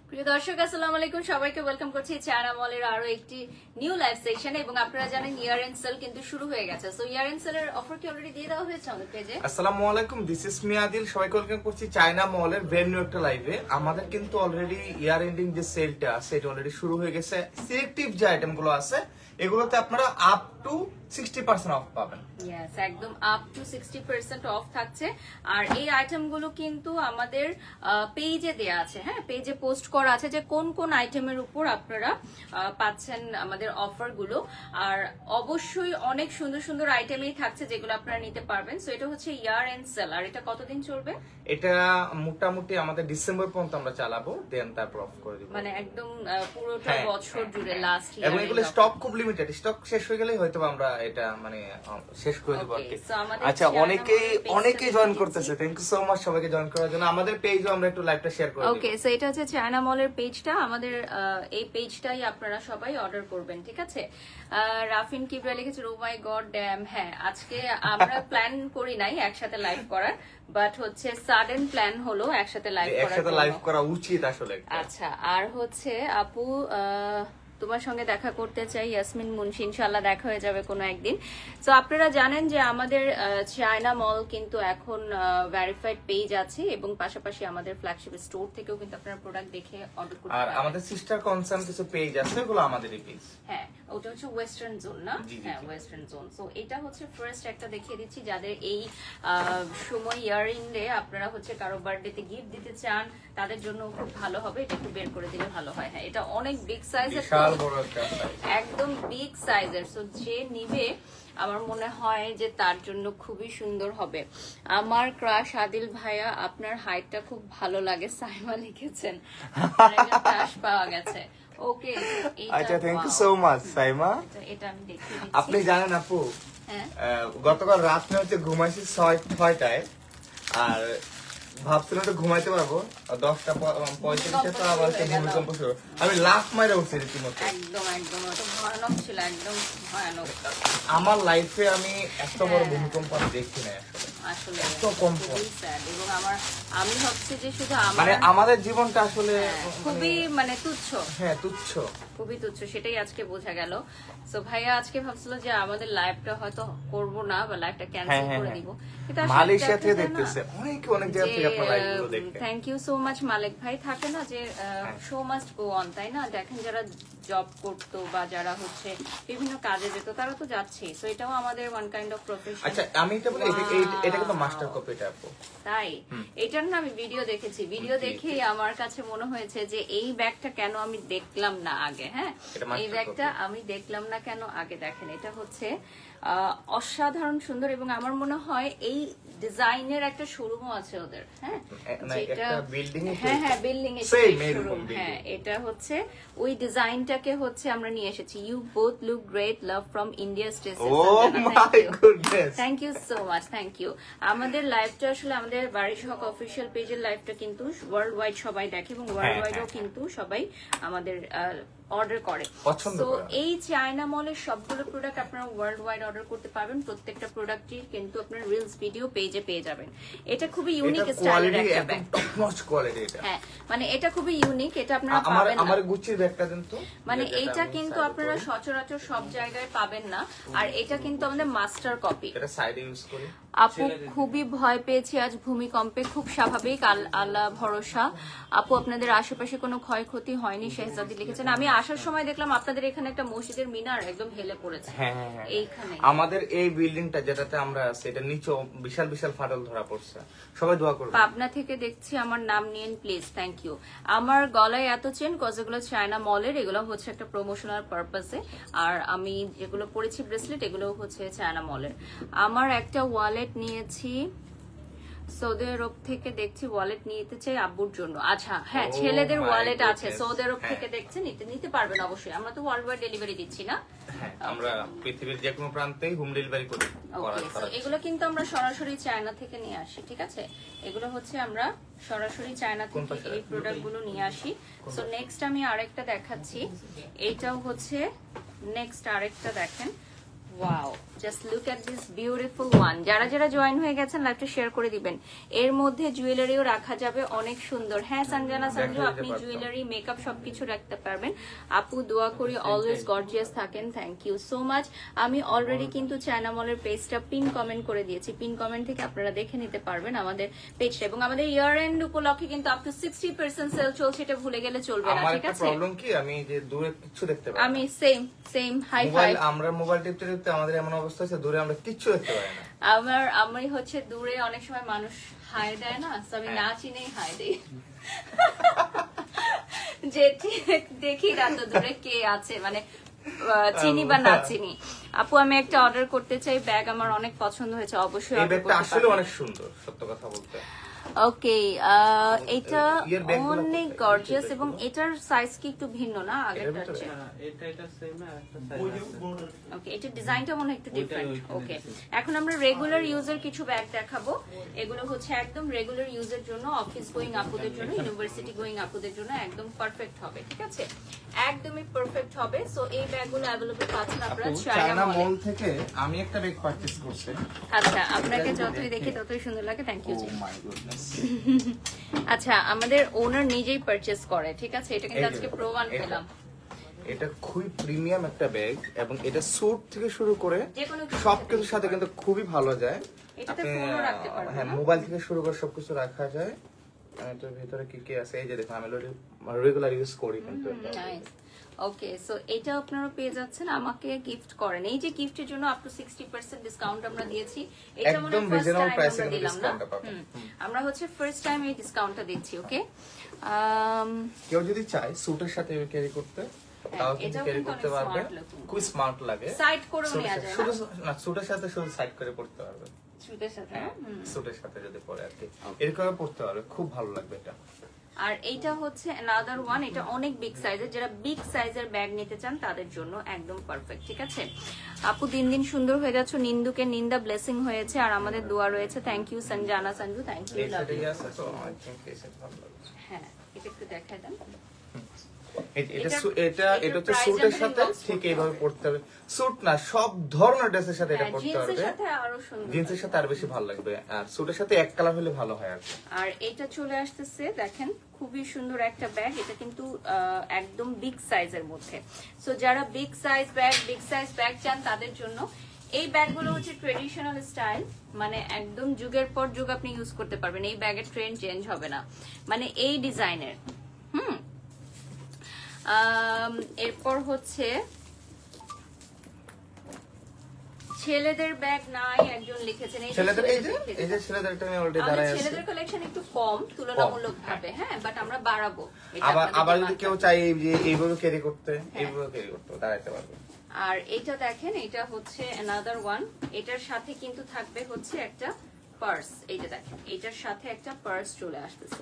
প্রিয় দর্শক আসসালামু আলাইকুম, সবাইকে ওয়েলকাম করছি চায়না মলের আরো একটি নিউ লাইভ সেশনে। এবং আপনারা জানেন ইয়ার এন্ড সেল কিন্তু শুরু হয়ে গেছে। সো ইয়ার এন্ড সেলের অফার কি অলরেডি দিয়ে দেওয়া হয়েছে আমাদের পেজে? আসসালামু আলাইকুম, দিস ইজ মিয়াদিল, সবাইকে ওয়েলকাম করছি চায়না মলের ব্র্যান্ড নিউ একটা লাইভে। আমাদের কিন্তু অলরেডি ইয়ার এন্ডিং যে সেলটা আছে এটা অলরেডি শুরু হয়ে গেছে। সিলেক্টিভ যে আইটেমগুলো আছে এগুলোতে আপনারা আপ টু 60% অফ পাবেন। ইয়েস, একদম আপ টু 60% অফ থাকছে। আর এই আইটেমগুলো কিন্তু আমাদের পেজে দেয়া আছে, হ্যাঁ, পেজে পোস্ট করা আছে যে কোন কোন আইটেমের উপর আপনারা পাচ্ছেন আমাদের অফারগুলো। আর অবশ্যই অনেক সুন্দর সুন্দর আইটেমই থাকছে যেগুলো আপনারা নিতে পারবেন। সো এটা হচ্ছে ইয়ার এন্ড সেল। আর এটা কতদিন চলবে? এটা মোটামুটি আমাদের ডিসেম্বর পর্যন্ত আমরা চালাবো, দেন তারপর অফ করে দিব। মানে একদম পুরোটা বছর জুড়ে লাস্ট ইয়ার। এবং এগুলো স্টক খুব লিমিটেড, স্টক শেষ হয়ে গেলেই হয়তো আমরা এটা মানে শেষ করে দেব আর কি। আচ্ছা, অনেকেই জয়েন করতেছে, থ্যাংক ইউ সো মাচ সবাইকে জয়েন করার জন্য। আমাদের পেজও আমরা একটু লাইভটা শেয়ার করে দিই। ওকে, সো এটা হচ্ছে চায়না মলের পেজটা। আমাদের এই পেজটাই আপনারা সবাই অর্ডার করবেন, ঠিক আছে? রাফিন কিবরা লিখেছে ও মাই গড ড্যাম। হ্যাঁ, আজকে আমরা প্ল্যান করি নাই একসাথে লাইভ করার, বাট হচ্ছে সাডেন প্ল্যান হলো একসাথে লাইভ করা উচিত আসলে। আচ্ছা, আর হচ্ছে আপু তোমার সঙ্গে দেখা করতে চাই, ইয়াসমিন মুন্সি, ইনশাল্লাহ দেখা হয়ে যাবে কোনো একদিন। তো আপনারা জানেন যে আমাদের চায়না মল কিন্তু এখন ভেরিফাইড পেজ আছে এবং পাশাপাশি আমাদের ফ্ল্যাগশিপ স্টোর থেকেও কিন্তু আপনারা প্রোডাক্ট দেখে অর্ডার করতে পারেন। আর আমাদের সিস্টার কনসার্ন কিছু পেজ আছে, ওগুলো আমাদেরই পেজ। হ্যাঁ, ওটা হচ্ছে ওয়েস্টার্ন জোন না? হ্যাঁ, ওয়েস্টার্ন জোন। সো এটা হচ্ছে ফার্স্ট একটা দেখিয়ে দিচ্ছি যাদের এই সময় ইয়ারিং ডে আপনারা হচ্ছে কারো বার্থডেতে গিফট দিতে চান, তাদের জন্য খুব ভালো হবে। এটা একটু বের করে দিলে ভালো হয়। হ্যাঁ, এটা অনেক বিগ সাইজের, একদম বিগ সাইজের। সো যে নিবে আমার মনে হয় যে তার জন্য খুবই সুন্দর হবে। আমার ক্রাশ আদিল ভাইয়া, আপনার হাইটটা খুব ভালো লাগে, সাইমা লিখেছেন। ক্রাশ পাওয়া গেছে। ওকে, আচ্ছা, thank you so much Saima. এটা আমি দেখে দিচ্ছি। আপনি জানেন আপু, হ্যাঁ, গতকাল রাতে হচ্ছে ঘুমাইছি 6টায়, আর ভাবছিলাম তো ঘুমাইতে পারবো 10:35 তো আবার ভূমিকম্প শুরু। আমি লাফ মাইরে উঠছি রীতিমতো। একদম একদম ওটা ভয়ানক ছিল, একদম ভয়ানক। আমার লাইফে আমি এত বড় ভূমিকম্প আমি দেখি না আসলে, এত কম্পন। এবং আমি ভাবছি যে শুধু মানে আমাদের জীবনটা আসলে খুবই মানে তুচ্ছ। হ্যাঁ, তুচ্ছ, খুবই তুচ্ছ, সেটাই আজকে বোঝা গেল। সো ভাইয়া আজকে ভাবছিল যে আমাদের লাইভটা হয়তো করব না বা লাইভটা ক্যান্সেল করে দিব। মালয়েশিয়া থেকে দেখতেছে অনেক জায়গা থেকে আপনারা লাইভগুলো দেখতে। থ্যাংক ইউ সো মাচ মালিক ভাই। থাকে না যে শো মাস্ট গো অন, তাই না? দেখেন যারা জব করতো বা যারা হচ্ছে বিভিন্ন কাজে যেত তারা তো যাচ্ছেই। সো এটাও আমাদের ওয়ান কাইন্ড অফ প্রফেশন। আচ্ছা, আমি এটা বলি, এটা কিন্তু মাস্টার কপি এটা আপু। তাই এটার না আমি ভিডিও দেখেছি, ভিডিও দেখেই আমার কাছে মনে হয়েছে যে এই ব্যাগটা কেন আমি দেখলাম না আগে। হ্যাঁ, এই ব্যাগটা আমি দেখলাম না কেন আগে। দেখেন, এটা হচ্ছে অসাধারণ সুন্দর এবং আমার মনে হয় এই ডিজাইনের একটা শোরুমও আছে ওদের। হ্যাঁ, যেটা বিল্ডিং এ, হ্যাঁ বিল্ডিং এ শোরুম। হ্যাঁ, এটা হচ্ছে ওই ডিজাইনটাকে হচ্ছে আমরা নিয়ে এসেছি। You both look great, love from India station. Thank you so much, thank you. আমাদের লাইভটা আসলে আমাদের বারিশ হক অফিসিয়াল পেজের লাইভটা কিন্তু ওয়ার্ল্ড ওয়াইড সবাই দেখে এবং ওয়ার্ল্ড ওয়াইডও কিন্তু সবাই আমাদের অর্ডার করে। তো এই চায়না মলের সবগুলো প্রোডাক্ট আপনারা ওয়ার্ল্ড ওয়াইড অর্ডার করতে পারবেন। প্রত্যেকটা প্রোডাক্টই কিন্তু আপনার রিলস ভিডিও পেজে পেয়ে যাবেন। এটা খুবই ইউনিক স্টাইলের একটা ব্যাগ, টপ নচ কোয়ালিটি এটা। হ্যাঁ, মানে এটা খুবই ইউনিক, এটা আপনারা পাবেন না। আমার গুচির ব্যাগটা দেন তো। মানে এটা কিন্তু আপনারা সচরাচর সব জায়গায় পাবেন না। আর এটা কিন্তু আমাদের মাস্টার কপি। এটা সাইডে ইউজ করি। আপু খুবই ভয় পেয়েছি আজ ভূমিকম্পে, খুব স্বাভাবিক, আল্লাহ ভরসা। আপু আপনাদের আশেপাশে কোনো ক্ষয়ক্ষতি হয়নি, শেহজাদি লিখেছেন। আমি আসার সময় দেখলাম আপনাদের এখানে একটা মসজিদের মিনার একদম হেলে পড়েছে। এইখানে আমাদের এই বিল্ডিংটা যেটাতে আমরা আছি এটা নিচে বিশাল বিশাল ফাটল ধরা পড়ছে, সবাই দোয়া করবেন। পাবনা থেকে দেখছি, আমার নাম নিয়েন প্লিজ, থ্যাংক ইউ। আমার গলায় এত চেন কজ এগুলো চায়না মলের, এগুলো হচ্ছে একটা প্রমোশনাল পারপাসে। আর আমি যেগুলো পরেছি ব্রেসলেট, এগুলো হচ্ছে চায়না মলের। আমার একটা ওয়ালেট নিয়েছি সৌদি আরব থেকে, দেখছি ওয়ালেট নিতে চাই আব্বুর জন্য। আচ্ছা, হ্যাঁ, ছেলেদের ওয়ালেট আছে সৌদি আরব থেকে, দেখছেন নিতে পারবেন অবশ্যই। আমরা তো ওয়ার্ল্ড ওয়াইড ডেলিভারি দিচ্ছি না? আমরা পৃথিবীর যে কোনো প্রান্তেই হোম ডেলিভারি করি। এগুলো কিন্তু আমরা সরাসরি চায়না থেকে নিয়ে আসি, ঠিক আছে? এগুলো হচ্ছে আমরা সরাসরি চায়না থেকে এই প্রোডাক্ট গুলো নিয়ে আসি। সো নেক্সট আমি আরেকটা দেখাচ্ছি, এইটাও হচ্ছে নেক্সট আরেকটা। দেখেন, wow, just look at this beautiful one. যারা যারা জয়েন হয়ে গেছেন লাইভটা শেয়ার করে দিবেন। এর মধ্যে জুয়েলারিও রাখা যাবে, অনেক সুন্দর। হ্যাঁ সঞ্জনা সঞ্জু, আপনি জুয়েলারি মেকআপ সবকিছু রাখতে পারবেন। আপু দোয়া করি অলওয়েজ গর্জিয়াস থাকেন, থ্যাংক ইউ সো মাচ। আমি অলরেডি কিন্তু চায়না মলের পেজটা পিন কমেন্ট করে দিয়েছি, পিন কমেন্ট থেকে আপনারা দেখে নিতে পারবেন আমাদের পেজটা। এবং আমাদের ইয়ার এন্ড উপলক্ষে কিন্তু আপ টু 60% সেল চলছে, এটা ভুলে গেলে চলবে না, ঠিক আছে? প্রবলেম কি, আমি যে দূরে কিছু দেখতে পাই, আমি সেম হাই ফাই, আমরা মোবাইল টিপতে টিপতে আমাদের এমন অবস্থা আছে দূরে আমরা কিচ্ছু দেখতে পাই না। আমি হচ্ছে দূরে অনেক সময় মানুষ হাই দেয় না, আমি না চিনেই হাই দেই যে দেখি না তো দূরে কে আছে, মানে চিনি বা না চিনি। আপু আমি একটা অর্ডার করতে চাই, ব্যাগ আমার অনেক পছন্দ হয়েছে, অবশ্যই এই ব্যাগটা আসলে অনেক সুন্দর, সত্য কথা বলতে। ওকে, এটা অনেক গর্জিয়াস এবং এটার সাইজ কি একটু ভিন্ন না আগেরটার চেয়ে? এটা সেম না, একটা সাইজ আছে। ওকে, এটা ডিজাইনটা মনে হয় একটু ডিফারেন্ট। ওকে, এখন আমরা রেগুলার ইউজার কিছু ব্যাগ দেখাবো। এগুলো হচ্ছে একদম রেগুলার ইউজের জন্য, অফিস গোয়িং আপুদের জন্য, ইউনিভার্সিটি গোয়িং আপুদের জন্য একদম পারফেক্ট হবে, ঠিক আছে? একদমই পারফেক্ট হবে। সো এই ব্যাগগুলো अवेलेबल পাচ্ছেন আপনারা চায়না মল থেকে। আমি একটা ব্যাগ পারচেজ করছি। আচ্ছা, আপনাকে যতই দেখি ততই সুন্দর লাগে, thank you. Oh my goodness. আচ্ছা, আমাদের ওনার নিজেই পারচেজ করে, ঠিক আছে? এটা কিন্তু আজকে প্রমাণ পেলাম। এটা খুবই প্রিমিয়াম একটা ব্যাগ এবং এটা স্যুট থেকে শুরু করে সবকিছুর সাথে কিন্তু খুবই ভালো যায়। এটাতে ফোনও রাখতে পারবেন। হ্যাঁ, মোবাইল থেকে শুরু করে সবকিছু রাখা যায়। এটার ভিতরে কি কি আছে এই যে দেখুন, আমি রেগুলার ইউজ করি কিন্তু। নাইস। ওকে, সো এটা আপনারা পেয়ে যাচ্ছেন, আমাকে গিফট করেন। এই যে গিফটের জন্য আপ টু 60% ডিসকাউন্ট আমরা দিয়েছি। এটা মনে হয় ফার্স্ট টাইম আমরা দিলাম না। আমরা হচ্ছে ফার্স্ট টাইম এই ডিসকাউন্টটা দিচ্ছি। ওকে, কেউ যদি চায় স্যুটের সাথে ক্যারি করতে তাও কিন্তু ক্যারি করতে পারবে, খুব স্মার্ট লাগে। সাইড করে নেওয়া যায় শুধু না, স্যুটের সাথে শুধু সাইড করে পড়তে পারবে, স্যুটের সাথে। স্যুটের সাথে যদি পরে আর কি এরকম পড়তে পারবে, খুব ভালো লাগবে এটা। আর এইটা হচ্ছে another one, এটা অনেক বিগ সাইজের, যারা বিগ সাইজের ব্যাগ নিতে চান তাদের জন্য একদম পারফেক্ট, ঠিক আছে? আপু দিন দিন সুন্দর হয়ে যাচ্ছে, নিন্দুকে নিন্দা ব্লেসিং হয়েছে, আর আমাদের দোয়া রয়েছে। Thank you Sanjana Sanju, thank you. হ্যাঁ, এটা একটু দেখায় দেন। এটা হচ্ছে স্যুটের সাথে ঠিক এইভাবে পড়তে হবে, স্যুট না সব ধরনের ড্রেসের সাথে এটা পড়তে পারবে, জিন্সের সাথে আর বেশি ভালো লাগবে, আর স্যুটের সাথে এক কালার হলে ভালো হয় আর কি। আর এটা চলে আসতেছে, দেখেন খুবই সুন্দর একটা ব্যাগ, এটা কিন্তু একদম বিগ সাইজের মধ্যে। সো যারা বিগ সাইজ ব্যাগ চান তাদের জন্য এই ব্যাগগুলো হচ্ছে ট্রেডিশনাল স্টাইল, মানে একদম যুগের পর যুগ আপনি ইউজ করতে পারবেন, এই ব্যাগের ট্রেন্ড চেঞ্জ হবে না, মানে এই ডিজাইনের। এরপর হচ্ছে ছেলেদের ব্যাগ নাই, একজন লিখেছেন। ছেলেদের কালেকশন একটু কম তুলনামূলকভাবে, হ্যাঁ, বাট আমরা বাড়াবো। আবার যদি কেউ চাই যে এইভাবে ক্যারি করতে, এইভাবে ক্যারি করতে দাঁড়াতে পারবে। আর এটা দেখেন, এটা হচ্ছে another one, এটার সাথে কিন্তু থাকবে হচ্ছে একটা পার্স। এইটা দেখেন, এটার সাথে একটা পার্স চলে আসতেছে,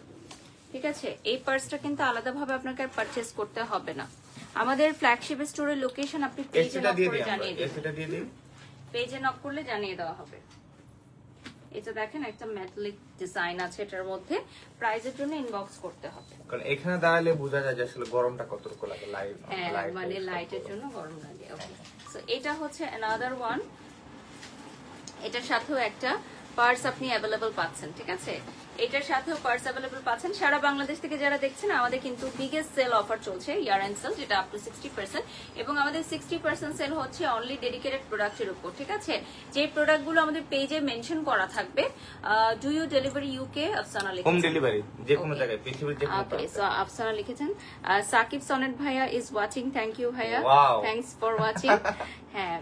ঠিক আছে? এই পার্সটা কিন্তু আলাদাভাবে আপনাকে পারচেজ করতে হবে না। আমাদের ফ্ল্যাগশিপ স্টোরের লোকেশন আপনি পেজে নক করে জানিয়ে দিন, পেজে নক করলে জানিয়ে দেওয়া হবে। এটা দেখেন একটা মেটালিক ডিজাইন আছে এটার মধ্যে, প্রাইজের জন্য ইনবক্স করতে হবে, কারণ এখানে দাঁড়ালে বোঝা যায় যে আসলে গরমটা কতটুকু লাগে, লাইট মানে লাইটের জন্য গরম লাগে। ওকে, সো এটা হচ্ছে another one, এটার সাথেও একটা পার্স আপনি अवेलेबल পাচ্ছেন, ঠিক আছে? এটার সাথেও পার্স अवेलेबल পাচ্ছেন। সারা বাংলাদেশ থেকে যারা দেখছেন, আমাদের কিন্তু বিগেস্ট সেল অফার চলছে, ইয়ার এন্ড সেল, যেটা আপ টু 60%, এবং আমাদের 60% সেল হচ্ছে অনলি ডেডিকেটেড প্রোডাক্টের উপর, ঠিক আছে? যে প্রোডাক্টগুলো আমাদের পেজে মেনশন করা থাকবে, do you delivery UK, Afsana লিখেছেন, হোম ডেলিভারি যে কোনো জায়গায় পৃথিবীর যে কোনো জায়গায়। ওকে, সো আফসানা লিখেছেন। সাকিব সনেট ভাইয়া ইজ ওয়াচিং, থ্যাংক ইউ ভাইয়া, থ্যাঙ্কস ফর ওয়াচিং। হ্যাঁ,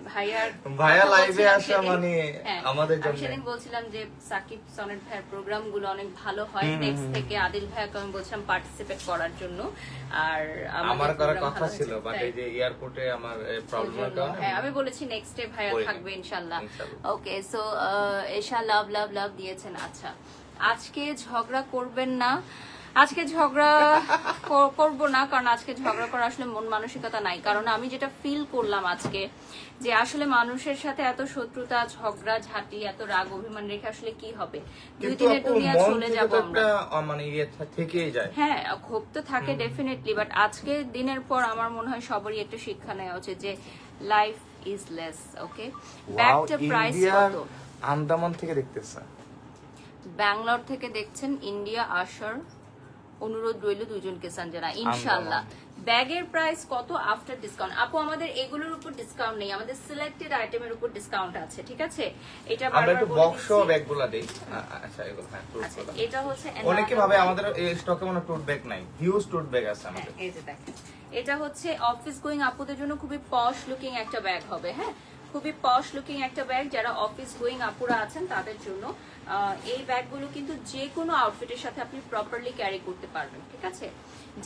ভাইয়া লাইভে আসা মানে আমাদের জন্য। সেদিন বলছিলাম যে সাকিব সনেট ভাইয়ার প্রোগ্রামগুলো অনেক ভালো হয়, নেক্সট থেকে আদিল ভাইয়াকে আমি বলছিলাম পার্টিসিপেট করার জন্য, আর আমার করার কথা ছিল, বাট এই যে এয়ারপোর্টে আমার প্রবলেমের কারণে, হ্যাঁ, আমি বলেছি নেক্সট ডে ভাইয়া থাকবে ইনশাআল্লাহ। ওকে, সো এশা লাভ দিয়েছেন। আচ্ছা, আজকে ঝগড়া করবেন না, আজকে ঝগড়া করব না, কারণ আজকে ঝগড়া করা আসলে মন মানসিকতা নাই। কারণ আমি যেটা ফিল করলাম আজকে, যে আসলে মানুষের সাথে এত শত্রুতা, ঝগড়া ঝাঁটি, এত রাগ অভিমান রেখে আসলে কি হবে? 2 দিনের দুনিয়া চলে যাবো আমরা, মানে থেকেই যায়। হ্যাঁ, ক্ষোভ তো থাকে ডেফিনেটলি, বাট আজকে দিনের পর আমার মনে হয় সবারই একটা শিক্ষা নেওয়া উচিত যে life is less. Okay, Wow, ব্যাগটা প্রাইস ইন্ডিয়ার কত? আন্দামান থেকে দেখতেছে। ব্যাঙ্গালোর থেকে দেখছেন, ইন্ডিয়া আসার অনুরোধ রইল দুইজনকে সঞ্জনা, ইনশাআল্লাহ। ব্যাগের প্রাইস কত আফটার ডিসকাউন্ট? আপু আমাদের এগুলোর উপর ডিসকাউন্ট নেই, আমাদের সিলেক্টেড আইটেমের উপর ডিসকাউন্ট আছে, ঠিক আছে? এটা আমরা বারবার একটু বলে বক্স দিচ্ছি। ব্যাগগুলো দেই। আচ্ছা এগুলো হ্যাঁ আচ্ছা, এটা হচ্ছে অনেকে ভাবে আমাদের এই স্টকে মনে টোট ব্যাগ নাই, হিউজ টোট ব্যাগ আছে আমাদের। এই যে দেখেন, এটা হচ্ছে অফিস গোয়িং আপুদের জন্য খুবই পশ লুকিং একটা ব্যাগ হবে। হ্যাঁ, খুবই পশ লুকিং একটা ব্যাগ, যারা অফিস গোয়িং আপুরা আছেন তাদের জন্য। এই ব্যাগগুলো কিন্তু যে কোনো আউটফিটের সাথে আপনি প্রপারলি ক্যারি করতে পারবেন, ঠিক আছে?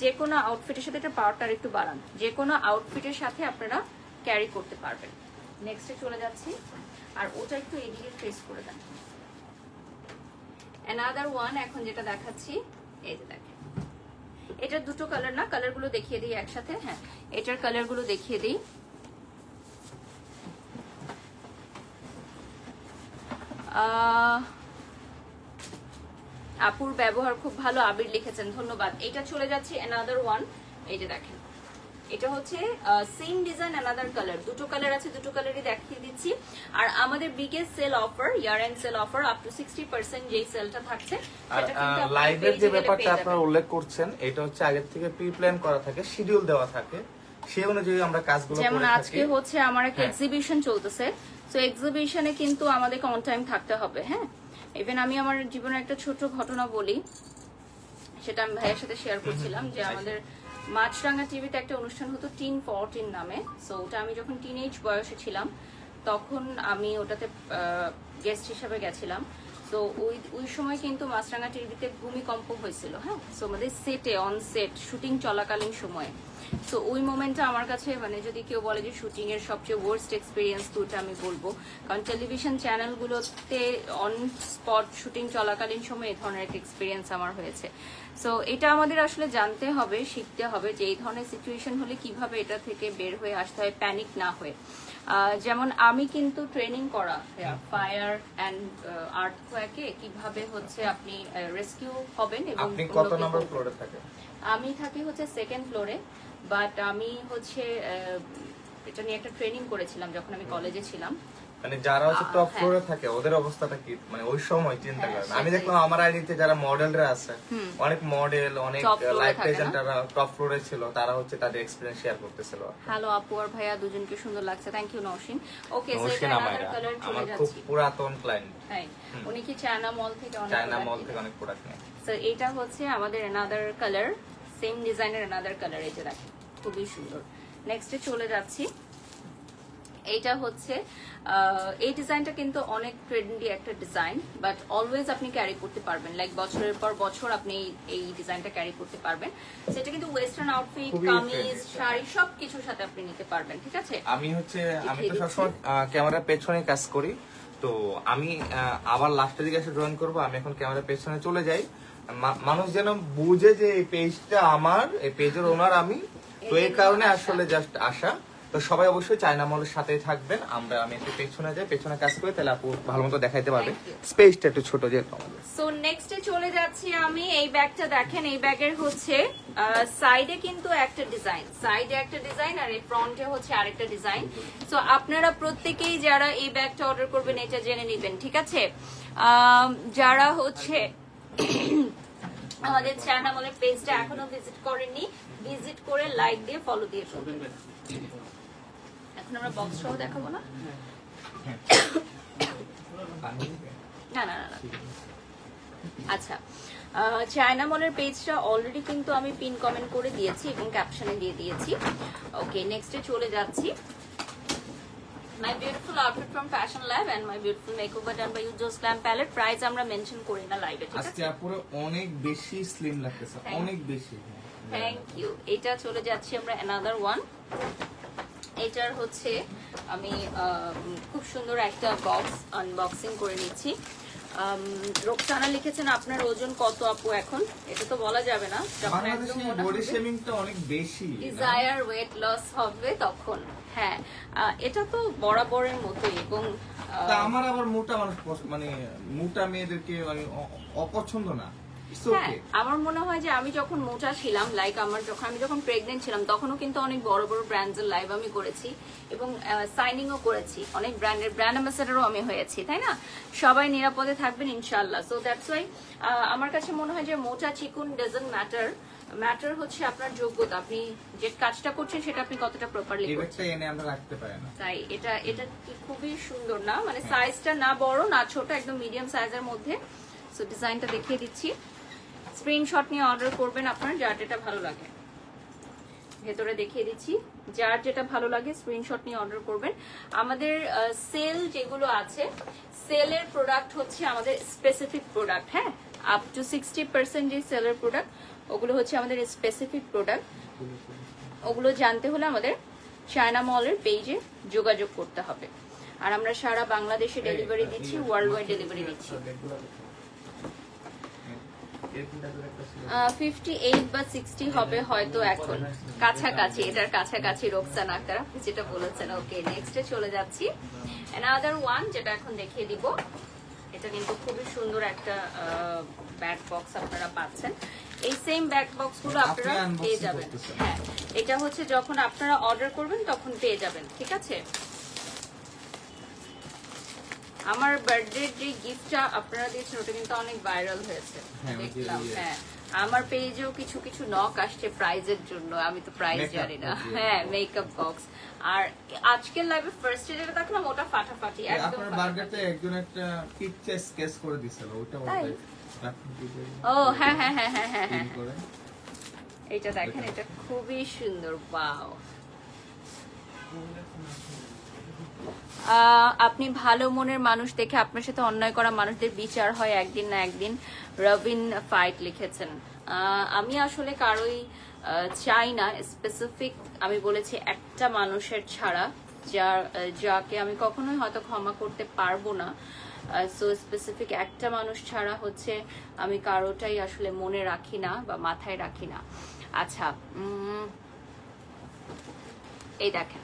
যে কোনো আউটফিটের সাথে, এটা পাওয়ারটা একটু বাড়ান, যে কোনো আউটফিটের সাথে আপনারা ক্যারি করতে পারবেন। নেক্সটে চলে যাচ্ছি, আর ওটা একটু এদিকে ফেস করে দেন। অ্যানাদার ওয়ান এখন যেটা দেখাচ্ছি, এই যে দেখেন, এটার দুটো কালার না, কালারগুলো দেখিয়ে দিই একসাথে। হ্যাঁ, এটার কালারগুলো দেখিয়ে দিই। আপুর ব্যবহার খুব ভালো, আবির লিখেছেন, ধন্যবাদ। এটা চলে যাচ্ছে অ্যানাদার ওয়ান, এই যে দেখেন, এটা হচ্ছে সেম ডিজাইন অ্যানাদার কালার, দুটো কালার আছে, দুটো কালারই দেখিয়ে দিচ্ছি। আর আমাদের biggest sale offer, year end sale offer up to 60% যেই সেলটা থাকছে, আর সেটা কিন্তু আপনারা লাইভের পেজে যে গেলে ব্যাপারটা পেয়ে আপনারা যাবেন। উল্লেখ করছেন, এটা হচ্ছে আগের থেকে প্রি প্ল্যান করা থাকে, শিডিউল দেওয়া থাকে, সেই অনুযায়ী আমরা কাজগুলো যেমন করে আজকে থাকি। হচ্ছে আমার একটা হ্যাঁ। এক্সিবিশন চলতেছে, তো এক্সিবিশনে কিন্তু আমাদেরকে অন টাইম থাকতে হবে। হ্যাঁ, ইভেন আমি আমার জীবনের একটা ছোট ঘটনা বলি, সেটা আমি ভাইয়ের সাথে শেয়ার করছিলাম, যে আমাদের মাছরাঙ্গা টিভিতে একটা অনুষ্ঠান হতো টিন 14 নামে। সো ওটা আমি যখন টিনেজ বয়সে ছিলাম, তখন আমি ওটাতে গেস্ট হিসাবে গেছিলাম। তো ওই সময় কিন্তু মাছরাঙ্গা টিভিতে ভূমিকম্প হয়েছিল। হ্যাঁ, সো আমাদের সেটে, অন সেট শুটিং চলাকালীন সময়ে, সো ওই মোমেন্টটা আমার কাছে, মানে যদি কেউ বলে যে শুটিং এর সবচেয়ে ওয়ার্স্ট এক্সপিরিয়েন্স, তো ওটা আমি বলবো। কারণ টেলিভিশন চ্যানেলগুলোতে অন স্পট শুটিং চলাকালীন সময় এই ধরনের একটা এক্সপিরিয়েন্স আমার হয়েছে। সো এটা আমাদের আসলে জানতে হবে, শিখতে হবে যে এই ধরনের সিচুয়েশন হলে কিভাবে এটা থেকে বের হয়ে আসতে হয়, প্যানিক না হয়ে। যেমন আমি কিন্তু ট্রেনিং করা ফায়ার অ্যান্ড আর্থকোয়াকে কিভাবে হচ্ছে আপনি রেস্কিউ হবেন। এবং আপনি কত নম্বর ফ্লোরে থাকেন? আমি থাকি হচ্ছে 2nd ফ্লোরে, বাট আমি হচ্ছে এটা নিয়ে একটা ট্রেনিং করেছিলাম যখন আমি কলেজে ছিলাম। মানে যারা হচ্ছে টপ ফ্লোরে থাকে ওদের অবস্থাটা কি, মানে ওই সময় চিন্তা করেন। আমি দেখলাম আমার আইডিতে যারা মডেলরা আছে, অনেক মডেল, অনেক লাইভ প্রেজেন্টাররা টপ ফ্লোরে ছিল, তারা হচ্ছে তাদের এক্সপেরিয়েন্স শেয়ার করতেছিল। হ্যালো আপু আর ভাইয়া, দুজনকে সুন্দর লাগছে, thank you Naushin. Okay, so Naushin এটা আমাইরা, আনাদার কালার চলে আমার খুব যাচ্ছে। পুরাতন ক্লায়েন্ট, হ্যাঁ, উনি কি চায়না মল থেকে অনেক চায়না মল থেকে অনেক প্রোডাক্ট নেয়। সো এটা হচ্ছে আমাদের অ্যানাদার কালার, সেম ডিজাইনের অ্যানাদার কালার, এই যে দেখেন, খুবই সুন্দর। নেক্সটে চলে যাচ্ছি, এইটা হচ্ছে এই ডিজাইনটা কিন্তু অনেক ট্রেন্ডি একটা ডিজাইন, বাট অলওয়েজ আপনি ক্যারি করতে পারবেন, লাইক বছরের পর বছর আপনি এই ডিজাইনটা ক্যারি করতে পারবেন। সেটা কিন্তু ওয়েস্টার্ন আউটফিট, খুবই কামিজ, trendy, শাড়ি সবকিছুর সাথে আপনি নিতে পারবেন, ঠিক আছে? আমি তো সবসময় ক্যামেরার পেছনে কাজ করি, তো আমি আবার লাস্টের দিকে এসে জয়েন করবো। আমি এখন ক্যামেরার পেছনে চলে যাই, মানুষ যেন বুঝে যে এই পেজটা আমার, এই পেজের ওনার আমি, তো এই কারণে আসলে জাস্ট আসা। তো সবাই অবশ্যই চায়না মলের সাথেই থাকবেন। আমি একটু পেছনে যাই, পেছনে কাজ করি, তাহলে আপু ভালো মতো দেখাইতে পারবে। স্পেসটা একটু ছোট যেহেতু আমাদের। সো নেক্সটে চলে যাচ্ছি আমি, এই ব্যাগটা দেখেন, এই ব্যাগের হচ্ছে সাইডে কিন্তু একটা ডিজাইন, সাইডে একটা ডিজাইন, আর এই ফ্রন্টে হচ্ছে আরেকটা ডিজাইন। সো আপনারা প্রত্যেকেই যারা এই ব্যাগটা অর্ডার করবেন এটা জেনে নেবেন, ঠিক আছে? যারা হচ্ছে আমাদের চায়না মলের পেজটা এখনো ভিজিট করেননি, ভিজিট করে লাইক দিয়ে ফলো দিয়ে ফেলবেন। এখন আমরা বক্স সহ দেখাবো না, না না না, আচ্ছা। চায়না মলের পেজটা অলরেডি কিন্তু আমি পিন কমেন্ট করে দিয়েছি এবং ক্যাপশনে দিয়ে দিয়েছি। ওকে, নেক্সটে চলে যাচ্ছি। My beautiful outfit from Fashion Lab and my beautiful makeover done by Ujjwal Glam palette. Price আমরা মেনশন করি না লাইভে, ঠিক আছে? আজকে আপুরে অনেক বেশি স্লিম লাগতেছে, অনেক বেশি। Thank you. এটা চলে যাচ্ছি আমরা অ্যানাদার ওয়ান। এটার হচ্ছে আমি খুব সুন্দর একটা বক্স আনবক্সিং করে নিচ্ছি। রোকসানা লিখেছেন আপনার ওজন কত আপু এখন? এটা তো বলা যাবে না, যখন একদম মোটা বডি হবে, শেমিংটা অনেক বেশি, ডিজায়ার ওয়েট লস হবে তখন। হ্যাঁ, এটা তো বরাবরের মতোই। এবং তা আমার আবার মোটা মানুষ মানে মোটা মেয়েদেরকে মানে অপছন্দ না। হ্যাঁ আমার মনে হয় যে আমি যখন মোটা ছিলাম লাইক আমি যখন প্রেগনেন্ট ছিলাম তখনও কিন্তু অনেক বড় বড় ব্র্যান্ডের লাইভ আমি করেছি এবং সাইনিংও করেছি, অনেক ব্র্যান্ডের ব্র্যান্ড অ্যাম্বাসেডারও আমি হয়েছি, তাই না? সবাই নিরাপদে থাকবেন ইনশাআল্লাহ। সো দ্যাটস ওয়াই আমার কাছে মনে হয় যে মোটা চিকুন ডাজন্ট ম্যাটার হচ্ছে আপনার যোগ্যতা, আপনি যে কাজটা করছেন সেটা আপনি কতটা প্রপারলি করছেন। এনে আমরা রাখতে পারি না, তাই এটা খুবই সুন্দর না, মানে সাইজটা না বড় না ছোট, একদম মিডিয়াম সাইজের মধ্যে। সো ডিজাইনটা দেখিয়ে দিচ্ছি, স্ক্রিনশট নিয়ে অর্ডার করবেন আপনার যার যেটা ভালো লাগে। ভেতরে দেখিয়ে দিচ্ছি, যার যেটা ভালো লাগে স্ক্রিনশট নিয়ে অর্ডার করবেন। আমাদের সেল যেগুলো আছে, সেলের প্রোডাক্ট হচ্ছে আমাদের স্পেসিফিক প্রোডাক্ট, হ্যাঁ আপ টু 60% যে সেলের প্রোডাক্ট ওগুলো হচ্ছে আমাদের স্পেসিফিক প্রোডাক্ট। ওগুলো জানতে হলে আমাদের চায়না মলের পেজে যোগাযোগ করতে হবে। আর আমরা সারা বাংলাদেশে ডেলিভারি দিচ্ছি, ওয়ার্ল্ড ওয়াইড ডেলিভারি দিচ্ছি। 58 বা 60 হবে হয়তো এখন, কাছাকাছি, এটার কাছাকাছি রোকসানা আক্তার আপনি যেটা বলেছেন। ওকে নেক্সটে চলে যাচ্ছি, অ্যানাদার ওয়ান যেটা এখন দেখিয়ে দিব। এটা কিন্তু খুবই সুন্দর একটা ব্যাক বক্স আপনারা পাচ্ছেন। এই সেম ব্যাক বক্স গুলো আপনারা পেয়ে যাবেন, হ্যাঁ এটা হচ্ছে যখন আপনারা অর্ডার করবেন তখন পেয়ে যাবেন, ঠিক আছে? আমার বার্থডে যে গিফটটা আপনারা দিয়েছেন ওটা কিন্তু অনেক ভাইরাল হয়েছে দেখলাম। হ্যাঁ আমার পেজেও কিছু কিছু নক আসছে প্রাইজের জন্য, আমি তো প্রাইজ জানি না। হ্যাঁ মেকআপ বক্স। আর আজকের লাইভে ফার্স্ট যেটা দেখলাম ওটা ফাটাফাটি একদম। আপনার বার্থডেতে একজন একটা পিকচার স্কেচ করে দিছিল, ওটা বলতে ও হ্যাঁ হ্যাঁ হ্যাঁ হ্যাঁ হ্যাঁ হ্যাঁ এটা দেখেন, এটা খুবই সুন্দর। ওয়াও, আপনি ভালো মনের মানুষ দেখে আপনার সাথে অন্যায় করা মানুষদের বিচার হয় একদিন না একদিন, রবিন ফাইট লিখেছেন। আমি আসলে কারোই চাই না স্পেসিফিক, আমি বলেছি একটা মানুষের ছাড়া যাকে আমি কখনোই হয়তো ক্ষমা করতে পারবো না। সো স্পেসিফিক একটা মানুষ ছাড়া হচ্ছে আমি কারোটাই আসলে মনে রাখি না বা মাথায় রাখি না। আচ্ছা এই দেখেন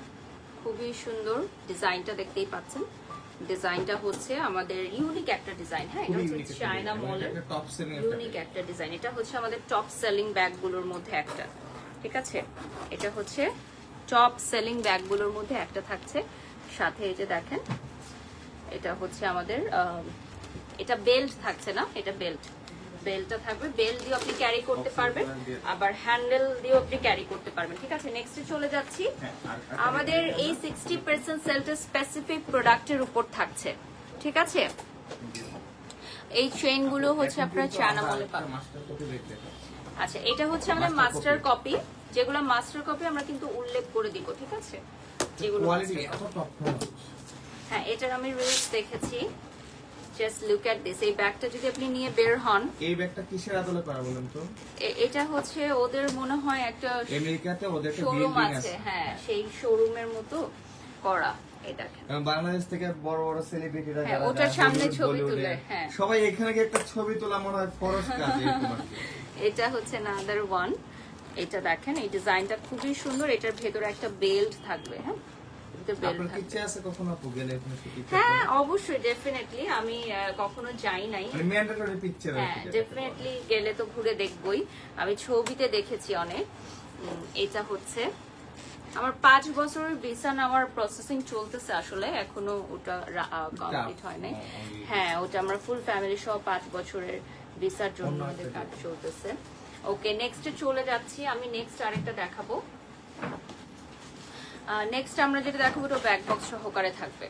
খুবই সুন্দর ডিজাইনটা, দেখতেই পাচ্ছেন ডিজাইনটা হচ্ছে আমাদের ইউনিক একটা ডিজাইন। হ্যাঁ এটা হচ্ছে চায়না মলের ইউনিক একটা ডিজাইন। এটা হচ্ছে আমাদের টপ সেলিং ব্যাগগুলোর মধ্যে একটা, ঠিক আছে? এটা হচ্ছে টপ সেলিং ব্যাগগুলোর মধ্যে একটা থাকছে। সাথে এই যে দেখেন এটা হচ্ছে আমাদের এটা বেল্ট থাকছে না, এটা বেল্টটা থাকবে, বেল্ট দিয়ে আপনি ক্যারি করতে পারবেন, আবার হ্যান্ডেল দিয়েও আপনি ক্যারি করতে পারবেন, ঠিক আছে? নেক্সটে চলে যাচ্ছি, আমাদের এই 60% সেলটা স্পেসিফিক প্রোডাক্টের উপর থাকছে, ঠিক আছে? এই চেইন গুলো হচ্ছে আপনারা চায়না মলে পাবেন। আচ্ছা এটা হচ্ছে আমাদের মাস্টার কপি, যেগুলো মাস্টার কপি আমরা কিন্তু উল্লেখ করে দিব, ঠিক আছে? যেগুলো হ্যাঁ এটার আমি রিলস দেখেছি। Just look at this. এই ব্যাগটা যদি আপনি নিয়ে বের হন, এই ব্যাগটা কিসের আদলে পারা বলেন তো? এটা হচ্ছে ওদের মনে হয় একটা আমেরিকাতে ওদের একটা শোরুম আছে, হ্যাঁ সেই শোরুমের মতো করা। এই দেখেন বাংলাদেশ থেকে বড় বড় সেলিব্রিটিরা যারা ওটার সামনে ছবি তুলে, হ্যাঁ সবাই এখানে গিয়ে একটা ছবি তোলা মনে হয় ফরজ কাজ। এটা হচ্ছে নাদার ওয়ান। এটা দেখেন এই ডিজাইনটা খুবই সুন্দর, এটার ভেতরে একটা বেল্ট থাকবে। হ্যাঁ হ্যাঁ অবশ্যই ডেফিনেটলি, আমি কখনো যাই নাই, ডেফিনেটলি গেলে তো ঘুরে দেখবই, আমি ছবিতে দেখেছি অনেক। এটা হচ্ছে আমার 5 বছরের ভিসা নেওয়ার প্রসেসিং চলতেছে, আসলে এখনো ওটা কমপ্লিট হয় নাই। হ্যাঁ ওটা আমরা ফুল ফ্যামিলি সহ 5 বছরের ভিসার জন্য আমাদের কাজ চলতেছে। ওকে নেক্সটে চলে যাচ্ছি, আমি নেক্সট আরেকটা দেখাবো। নেক্সট আমরা যেটা দেখাবো ওটা ব্যাক বক্স সহকারে থাকবে।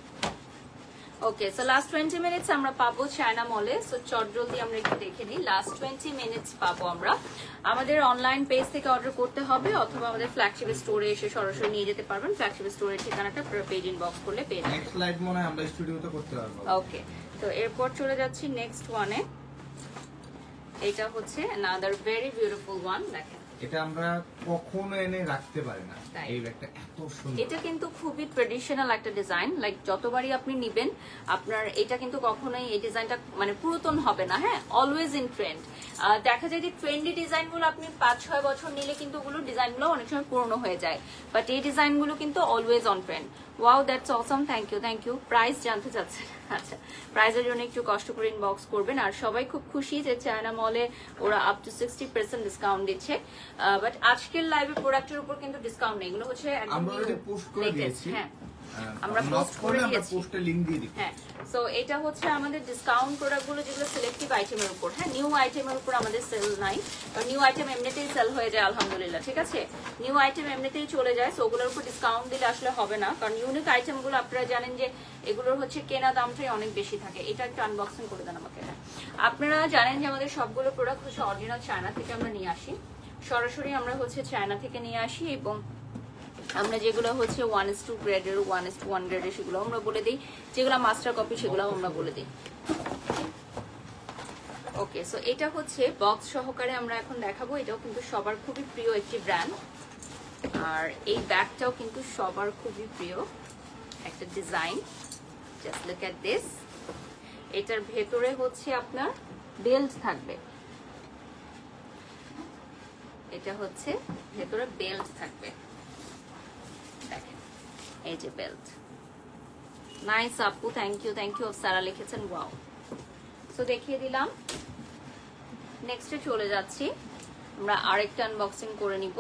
ওকে সো লাস্ট 20 মিনিটস আমরা পাবো চায়না মলে। সো চটজলদি আমরা একটু দেখে নিই, লাস্ট 20 মিনিটস পাবো আমরা। আমাদের অনলাইন পেজ থেকে অর্ডার করতে হবে অথবা আমাদের ফ্ল্যাগশিপ স্টোরে এসে সরাসরি নিয়ে যেতে পারবেন। ফ্ল্যাগশিপ স্টোরের ঠিকানাটা পেজ ইনবক্স করলে পেয়ে যাবেন। নেক্সট লাইভ মনে হয় আমরা স্টুডিওতে করতে পারবো। ওকে তো এরপর চলে যাচ্ছি নেক্সট ওয়ানে। এটা হচ্ছে another very beautiful one, দেখেন এটা আমরা কখনো এনে রাখতে পারি না। তাই। এই ব্যাগটা এত সুন্দর। এটা কিন্তু খুবই ট্রেডিশনাল একটা ডিজাইন, লাইক যতবারই আপনি নিবেন আপনার এটা কিন্তু কখনোই এই ডিজাইনটা মানে পুরাতন হবে না। হ্যাঁ, অলওয়েজ ইন ট্রেন্ড। দেখা যায় যে ট্রেন্ডি ডিজাইনগুলো আপনি 5-6 বছর নিলে কিন্তু ওগুলো ডিজাইনগুলো অনেক সময় পুরনো হয়ে যায়, বাট এই ডিজাইনগুলো কিন্তু always on trend. Wow, that's awesome, thank you thank you. Price জানতে চাচ্ছেন? আচ্ছা, প্রাইসের জন্য একটু কষ্ট করে ইনবক্স করবেন। আর সবাই খুব খুশি যে চায়না মলে ওরা আপ টু 60% ডিসকাউন্ট দিচ্ছে, বাট আজকের লাইভে প্রোডাক্টের উপর কিন্তু ডিসকাউন্ট নেই। এগুলো হচ্ছে একদম আমরা এটা পোস্ট করে দিয়েছি। হ্যাঁ, আমরা পোস্ট করে দিয়েছি। পোস্টে লিংক দিয়ে দিই। হ্যাঁ, সো এটা হচ্ছে আমাদের ডিসকাউন্ট প্রোডাক্টগুলো যেগুলো সিলেক্টিভ আইটেমের উপর। হ্যাঁ, নিউ আইটেমের উপর আমাদের সেল নাই, কারণ নিউ আইটেম এমনিতেই সেল হয়ে যায় আলহামদুলিল্লাহ। ঠিক আছে, নিউ আইটেম এমনিতেই চলে যায়, সো ওগুলোর উপর ডিসকাউন্ট দিলে আসলে হবে না, কারণ ইউনিক আইটেমগুলো আপনারা জানেন যে এগুলোর হচ্ছে কেনা দামটাই অনেক বেশি থাকে। এটা একটু আনবক্সিং করে দেন আমাকে। আপনারা জানেন যে আমাদের সবগুলো প্রোডাক্ট হচ্ছে অরিজিনাল চায়না থেকে আমরা নিয়ে আসি, সরাসরি আমরা হচ্ছে চায়না থেকে নিয়ে আসি, এবং আমরা যেগুলো হচ্ছে 1:2 গ্রেডের 1:1 গ্রেডের সেগুলো আমরা বলে দিই, যেগুলো মাস্টার কপি সেগুলো আমরা বলে দিই। ওকে, সো এটা হচ্ছে বক্স সহকারে আমরা এখন দেখাবো। এটাও কিন্তু সবার খুবই প্রিয় একটি ব্র্যান্ড, আর এই ব্যাগটাও কিন্তু সবার খুবই প্রিয় একটা design. Just look at this. এটার ভেতরে হচ্ছে আপনার বেল্ট থাকবে, এটা হচ্ছে ভেতরে বেল্ট থাকবে, দেখেন এই যে বেল্ট। নাইস আপু, থ্যাংক ইউ সারা লিখেছেন ওয়াও। সো দেখিয়ে দিলাম। নেক্সটে চলে যাচ্ছি, আমরা আরেকটা আনবক্সিং করে নিব।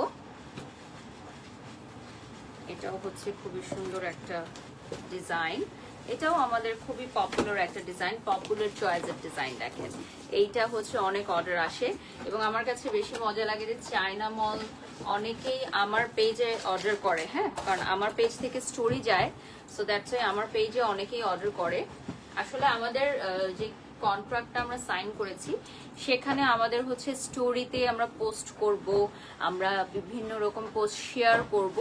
এটাও হচ্ছে খুবই সুন্দর একটা ডিজাইন, এটাও আমাদের খুবই পপুলার একটা ডিজাইন, পপুলার চয়েসের ডিজাইন। দেখেন এইটা হচ্ছে অনেক অর্ডার আসে, এবং আমার কাছে বেশি মজা লাগে যে চায়না মল অনেকেই আমার পেজে অর্ডার করে। হ্যাঁ, কারণ আমার পেজ থেকে স্টোরি যায়, সো দ্যাটস ওয়াই আমার পেজে অনেকেই অর্ডার করে। আসলে আমাদের যে কন্ট্রাক্টটা আমরা সাইন করেছি সেখানে আমাদের হচ্ছে স্টোরিতে আমরা পোস্ট করব, আমরা বিভিন্ন রকম পোস্ট শেয়ার করব,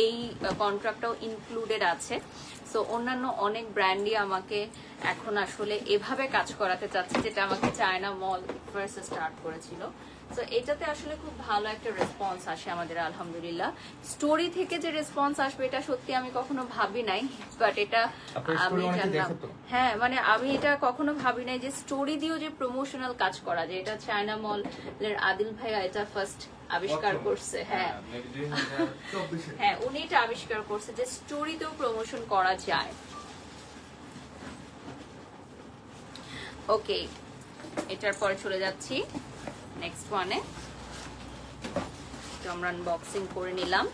এই কন্ট্রাক্টটাও ইনক্লুডেড আছে। সো অন্যান্য অনেক ব্র্যান্ডই আমাকে এখন আসলে এভাবে কাজ করাতে চাচ্ছে, যেটা আমাকে চায়না মল ফার্স্ট স্টার্ট করেছিল। সো এটাতে আসলে খুব ভালো একটা রেসপন্স আসে আমাদের আলহামদুলিল্লাহ। স্টোরি থেকে যে রেসপন্স আসবে এটা সত্যি আমি কখনো ভাবি নাই, বাট এটা আমি জানলাম। হ্যাঁ, মানে আমি এটা কখনো ভাবি নাই যে স্টোরি দিয়েও যে প্রমোশনাল কাজ করা যায়, এটা চায়না মলের আদিল ভাইয়া এটা ফার্স্ট আবিষ্কার করছে। হ্যাঁ হ্যাঁ, উনি এটা আবিষ্কার করছে যে স্টোরিতেও প্রমোশন করা যায়। ওকে, এটার পরে চলে যাচ্ছি নেক্সট ওয়ানে। তো আমরা আনবক্সিং করে নিলাম।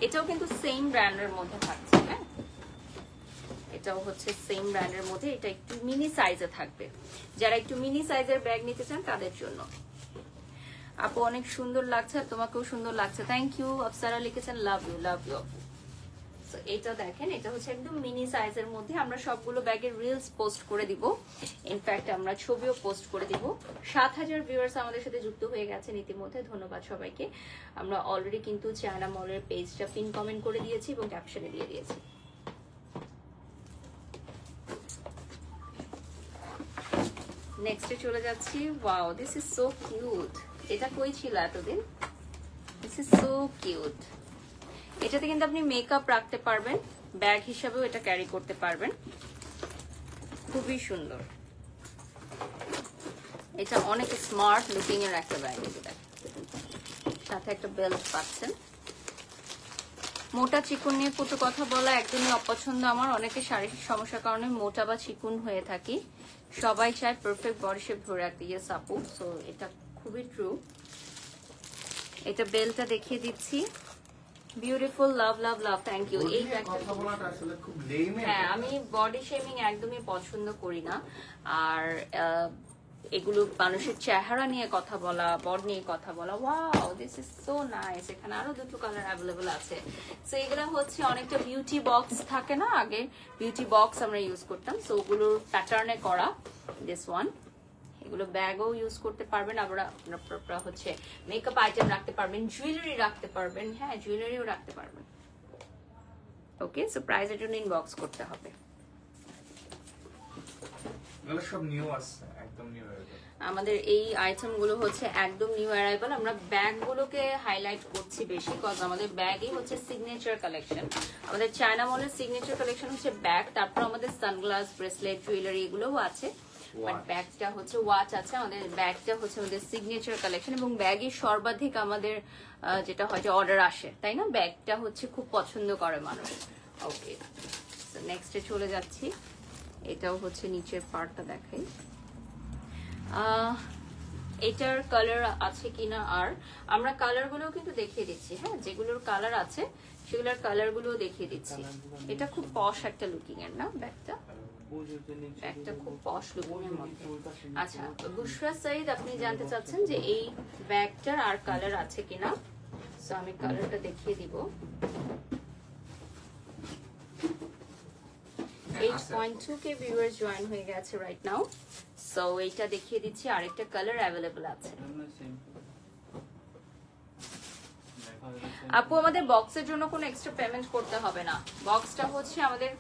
এটাও কিন্তু সেম ব্র্যান্ডের মধ্যে থাকছে। হ্যাঁ, এটাও হচ্ছে সেম ব্র্যান্ডের মধ্যে, এটা একটু মিনি সাইজে থাকবে। যারা একটু মিনি সাইজের ব্যাগ নিতে চান তাদের জন্য। আপু অনেক সুন্দর লাগছে, তোমাকেও সুন্দর লাগছে, থ্যাংক ইউ। আফসারা লিখেছেন লাভ ইউ আপু। সো এটা দেখেন, এটা হচ্ছে একদম মিনি সাইজের মধ্যে। আমরা সবগুলো ব্যাগের রিলস পোস্ট করে দিব, ইনফ্যাক্ট আমরা ছবিও পোস্ট করে দিব। 7000 ভিউয়ার্স আমাদের সাথে যুক্ত হয়ে গেছেন ইতিমধ্যে, ধন্যবাদ সবাইকে। আমরা অলরেডি কিন্তু চায়না মলের পেজটা পিন কমেন্ট করে দিয়েছি এবং ক্যাপশনে দিয়ে দিয়েছি। নেক্সটে চলে যাচ্ছি। Wow, this is so cute. এটা কই ছিল এতদিন? This is so cute. এটাতে কিন্তু আপনি মেকআপ রাখতে পারবেন, ব্যাগ হিসাবেও এটা ক্যারি করতে পারবেন, খুবই সুন্দর। এটা অনেক স্মার্ট লুকিং এর একটা ব্যাগ। সাথে একটা বেল্ট পাচ্ছেন। মোটা চিকুন নিয়ে কত কথা বলা একদমই অপছন্দ আমার। অনেকে শারীরিক সমস্যার কারণে মোটা বা চিকুন হয়ে থাকি, সবাই চায় পারফেক্ট বডি শেপ ধরে রাখতে। ইয়েস আপু, সো এটা খুবই ট্রু। এটা বেলটা দেখিয়ে দিচ্ছি, beautiful, love love love, thank you. এই হ্যাঁ, আমি বডি শেমিং একদমই পছন্দ করি না, আর এগুলো মানুষের চেহারা নিয়ে কথা বলা, বড নিয়ে কথা বলা। Wow, this is so nice. এখানে আরো দুটো কালার অ্যাভেলেবল আছে। সো এগুলো হচ্ছে অনেকটা বিউটি বক্স থাকে না, আগে বিউটি বক্স আমরা ইউজ করতাম, সো ওগুলোর প্যাটার্নে করা দিস ওয়ান। এগুলো ব্যাগও ইউজ করতে পারবেন, আবার আপনারা হচ্ছে মেকআপ আইটেম রাখতে পারবেন, জুয়েলারি রাখতে পারবেন। হ্যাঁ, জুয়েলারিও রাখতে পারবেন। ওকে, সো প্রাইসের জন্য ইনবক্স করতে হবে। সব নিউ আছে, একদম নিউ। আমাদের এই আইটেমগুলো হচ্ছে একদম নিউ অ্যারাইভাল। আমরা ব্যাগগুলোকে হাইলাইট করছি বেশি, কজ আমাদের ব্যাগই হচ্ছে সিগনেচার কালেকশন। আমাদের চায়না মলের সিগনেচার কালেকশন হচ্ছে ব্যাগ, তারপর আমাদের সানগ্লাস, ব্রেসলেট, জুয়েলারি এগুলোও আছে। বাট ব্যাগটা হচ্ছে ওয়াচ আছে, আমাদের ব্যাগটা হচ্ছে আমাদের সিগনেচার কালেকশন। এবং ব্যাগই সর্বাধিক আমাদের যেটা হয় যে অর্ডার আসে, তাই না? ব্যাগটা হচ্ছে খুব পছন্দ করে মানুষ। ওকে, নেক্সটে চলে যাচ্ছি। এটাও হচ্ছে নিচের পার্টটা দেখাই। এটার কালার আছে কিনা, আর আমরা কালার গুলো কিন্তু দেখিয়ে দিচ্ছি। হ্যাঁ, যেগুলোর কালার আছে সেগুলোর কালার গুলো দেখিয়ে দিচ্ছি। এটা খুব পশ একটা লুকিং এর না ব্যাগটা, ব্যাগটা খুব পশ লুকিং এর মধ্যে। আচ্ছা, বুশরা সাইদ আপনি জানতে চাচ্ছেন যে এই ব্যাগটার আর কালার আছে কিনা, সো আমি কালারটা দেখিয়ে দিব। 8.2 কে ভিউয়ার্স জয়েন হয়ে গেছে রাইট নাও। সো এইটা দেখিয়ে দিচ্ছি, আরেকটা কালার অ্যাভেলেবল আছে। আপু আমাদের বক্সের জন্য কোনো এক্সট্রা পেমেন্ট করতে হবে না, বক্সটা হচ্ছে আমাদের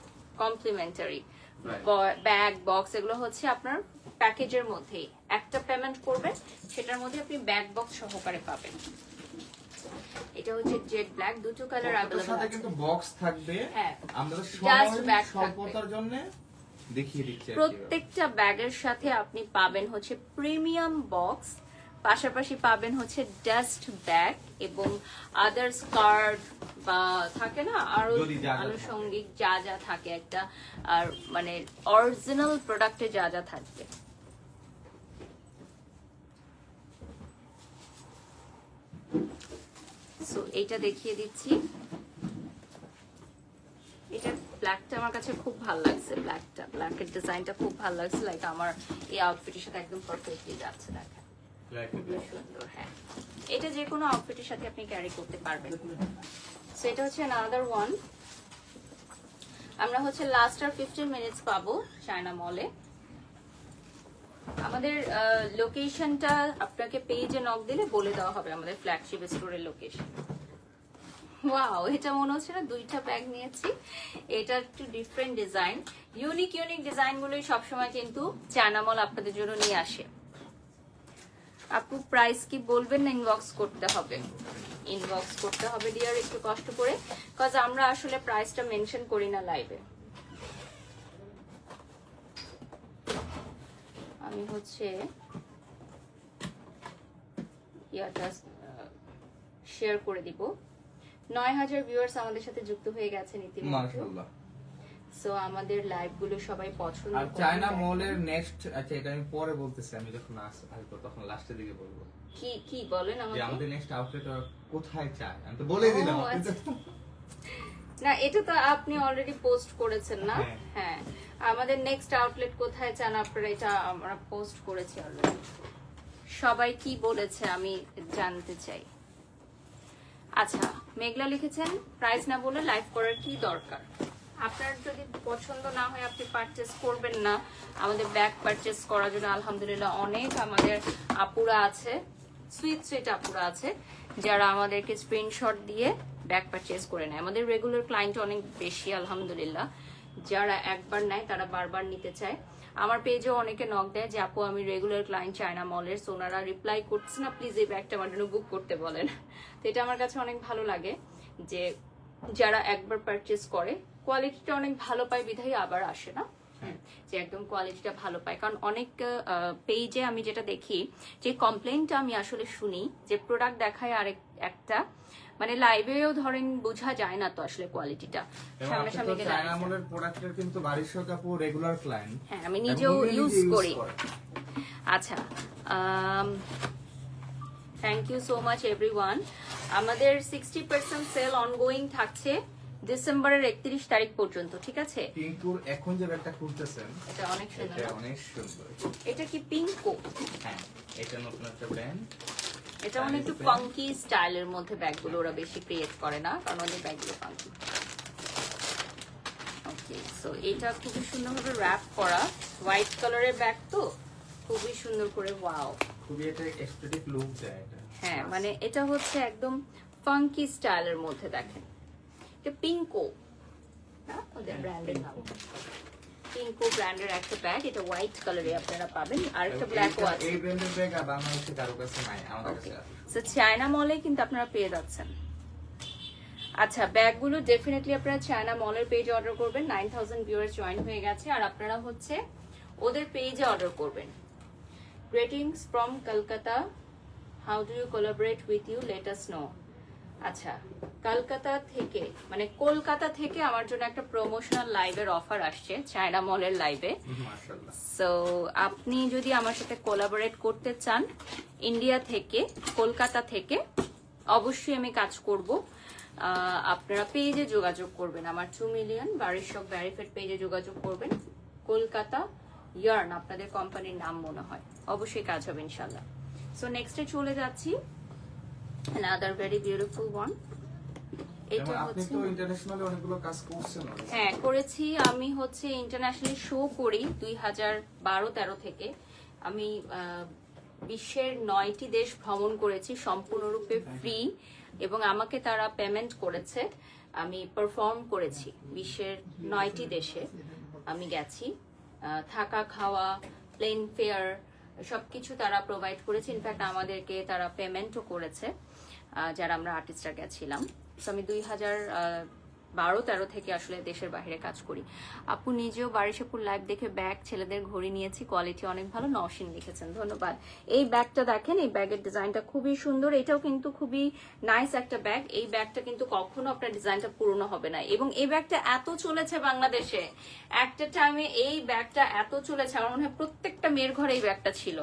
কমপ্লিমেন্টারি। ব্যাগ বক্স এগুলো হচ্ছে আপনার প্যাকেজের মধ্যেই, একটা পেমেন্ট করবেন সেটার মধ্যে আপনি ব্যাগ বক্স সহকারে পাবেন। এটা হচ্ছে জেড ব্ল্যাক, দুটো কালার अवेलेबल আছে। সাথে কিন্তু বক্স থাকবে। হ্যাঁ, আমরা জাস্ট ব্যাগ স্বল্পতার জন্য দেখিয়ে দিচ্ছি। প্রত্যেকটা ব্যাগের সাথে আপনি পাবেন হচ্ছে প্রিমিয়াম বক্স, পাশাপাশি পাবেন হচ্ছে ডাস্ট ব্যাগ এবং আদার্স কার্ড বা থাকে না আরো আনুষঙ্গিক যা যা থাকে একটা, আর মানে অরিজিনাল প্রোডাক্টে যা যা থাকবে। সো এইটা দেখিয়ে দিচ্ছি। এটা ব্ল্যাকটা আমার কাছে খুব ভালো লাগছে, ব্ল্যাকের ডিজাইনটা খুব ভালো লাগছে, লাইক আমার এই আউটফিটের সাথে একদম পারফেক্টলি যাচ্ছে। দেখেন খুবই সুন্দর। হ্যাঁ, এটা যে কোনো আউটফিটের সাথে আপনি ক্যারি করতে পারবেন। সো এটা হচ্ছে another one। আমরা হচ্ছে লাস্ট আর 15 মিনিটস পাবো চায়না মলে। আমাদের লোকেশনটা আপনাকে পেজে নক দিলে বলে দেওয়া হবে আমাদের ফ্ল্যাগশিপ স্টোরের লোকেশন। ওয়াও, এটা মনে হচ্ছে না দুইটা ব্যাগ নিয়েছি। এটা একটু ডিফারেন্ট ডিজাইন, ইউনিক ডিজাইন গুলোই সবসময় কিন্তু চায়না মল আপনাদের জন্য নিয়ে আসে। আপু প্রাইস কি বলবেন না ইনবক্স করতে হবে? ইনবক্স করতে হবে ডিয়ার, একটু কষ্ট করে, কজ আমরা আসলে প্রাইসটা মেনশন করি না লাইভে। আমি হচ্ছে ইয়াটা শেয়ার করে দিব। 9000 ভিউয়ার্স আমাদের সাথে যুক্ত হয়ে গেছেন ইতিমধ্যে, মাশাআল্লাহ। সো আমাদের লাইভ গুলো সবাই পছন্দ করে। আর চায়না মলের নেক্সট, আচ্ছা এটা আমি পরে বলতেছি, আমি যখন আসবো তখন লাস্টের দিকে বলবো। কি বলেন যে আমাকে? আমাদের নেক্সট আউটলেট কোথায় চাই আমি তো বলেই দিলাম। না, এটা তো আপনি অলরেডি পোস্ট করেছেন না? হ্যাঁ। হ্যাঁ, আমাদের নেক্সট আউটলেট কোথায় চান আপনারা, এটা আমরা পোস্ট করেছি অলরেডি। সবাই কি বলেছে আমি জানতে চাই। আচ্ছা, মেঘলা লিখেছেন প্রাইস না বলে লাইভ করার কি দরকার? আপনার যদি পছন্দ না হয় আপনি পারচেজ করবেন না। আমাদের ব্যাগ পারচেজ করার জন্য আলহামদুলিল্লাহ অনেক আমাদের আপুরা আছে, সুইট আপুরা আছে যারা আমাদেরকে স্ক্রিনশট দিয়ে ব্যাগ পারচেজ করে নেয়। আমাদের রেগুলার ক্লায়েন্ট অনেক বেশি আলহামদুলিল্লাহ, যারা একবার নেয় তারা বারবার নিতে চায়। আমার পেজেও অনেকে নক দেয় যে আপু আমি রেগুলার ক্লায়েন্ট চায়না মলের, সো ওনারা রিপ্লাই করছে না, প্লিজ এই ব্যাগটা আমার জন্য বুক করতে বলেন। তো এটা আমার কাছে অনেক ভালো লাগে যে যারা একবার পারচেজ করে কোয়ালিটিটা অনেক ভালো পায় বিধায় আবার আসে না, যে একদম কোয়ালিটিটা ভালো পায়। কারণ অনেক পেজে আমি যেটা দেখি যে কমপ্লেনটা আমি আসলে শুনি যে প্রোডাক্ট দেখায় আরেক একটা, মানে লাইভেও ধরেন বোঝা যায় না তো আসলে কোয়ালিটিটা। সামনাসামনি চায়না মলের প্রোডাক্টের কিন্তু বারিশা কাপু রেগুলার ক্লায়েন্ট। হ্যাঁ, আমি নিজেও ইউজ করি। আচ্ছা, thank you so much everyone. আমাদের 60% সেল অনগোয়িং থাকছে ডিসেম্বরের 31 তারিখ পর্যন্ত, ঠিক আছে? কিন্তু এখন যে ব্যাগটা খুলতেছেন এটা অনেক সুন্দর, এটা অনেক সুন্দর। এটা কি পিঙ্কো? হ্যাঁ, এটা নতুন একটা ব্র্যান্ড। এটা অনেক একটু ফাঙ্কি স্টাইলের মধ্যে ব্যাগগুলো ওরা বেশি ক্রিয়েট করে না, কারণ ওদের ব্যাগগুলো ফাঙ্কি। ওকে, সো এটা খুবই সুন্দরভাবে র‍্যাপ করা, হোয়াইট কালারের ব্যাগ তো খুবই সুন্দর করে। ওয়াও, খুবই একটা এস্থেটিক লুক দেয় এটা। হ্যাঁ, মানে এটা হচ্ছে একদম ফাঙ্কি স্টাইলের মধ্যে। দেখেন এটা পিঙ্কো না, ওদের ব্র্যান্ডের নাম। কিংকো ব্র্যান্ডের একটা ব্যাগ, এটা হোয়াইট কালারে আপনারা পাবেন, আর একটা ব্ল্যাকও আছে। এই ব্র্যান্ডের ব্যাগ বাংলাদেশে কারো কাছে নাই, আমাদের কাছে আছে। সো চায়না মলে কিন্তু আপনারা পেয়ে যাচ্ছেন। আচ্ছা, ব্যাগগুলো ডেফিনেটলি আপনারা চায়না মলের পেজে অর্ডার করবেন। 9000 ভিউয়ার্স জয়েন হয়ে গেছে, আর আপনারা হচ্ছে ওদের পেজে অর্ডার করবেন। Greetings from Kolkata, how do you collaborate with you, let us know. আচ্ছা, কলকাতা থেকে মানে কলকাতা থেকে আমার জন্য একটা প্রমোশনাল লাইভের অফার আসছে চায়না মলের লাইভে। মাশাআল্লাহ। সো আপনি যদি আমার সাথে কোলাবরেট করতে চান ইন্ডিয়া থেকে, কলকাতা থেকে, অবশ্যই আমি কাজ করব। আপনারা পেজে যোগাযোগ করবেন, আমার 2 মিলিয়ন বাড়ির সব ভেরিফাইড পেজে যোগাযোগ করবেন। কলকাতা ইয়ার্ন আপনাদের কোম্পানির নাম মনে হয়, অবশ্যই কাজ হবে ইনশাল্লাহ। সো নেক্সটে চলে যাচ্ছি, another very beautiful one। এটা আপনি হচ্ছে, তো ইন্টারন্যাশনালি অনেকগুলো কাজ করছেন। হ্যাঁ করেছি, আমি হচ্ছে ইন্টারন্যাশনালি শো করি 2012-13 থেকে। আমি বিশ্বের 9টি দেশ ভ্রমণ করেছি সম্পূর্ণরূপে ফ্রি, এবং আমাকে তারা পেমেন্ট করেছে। আমি পারফর্ম করেছি বিশ্বের 9টি দেশে, আমি গেছি। থাকা খাওয়া, প্লেন ফেয়ার সবকিছু তারা প্রোভাইড করেছে। ইনফ্যাক্ট আমাদেরকে তারা পেমেন্টও করেছে যারা আমরা আর্টিস্টরা গেছিলাম। সো আমি 2012-13 থেকে আসলে দেশের বাইরে কাজ করি। আপু নিজেও বারিশাপুর লাইভ দেখে ব্যাগ, ছেলেদের ঘড়ি নিয়েছি, কোয়ালিটি অনেক ভালো, নওশিন লিখেছেন, ধন্যবাদ। এই ব্যাগটা দেখেন, এই ব্যাগের ডিজাইনটা খুবই সুন্দর, এটাও কিন্তু খুবই নাইস একটা ব্যাগ। এই ব্যাগটা কিন্তু কখনো আপনার ডিজাইনটা পুরনো হবে না, এবং এই ব্যাগটা এত চলেছে বাংলাদেশে একটা টাইমে, এই ব্যাগটা এত চলেছে আমার মনে হয় প্রত্যেকটা মেয়ের ঘরে এই ব্যাগটা ছিল।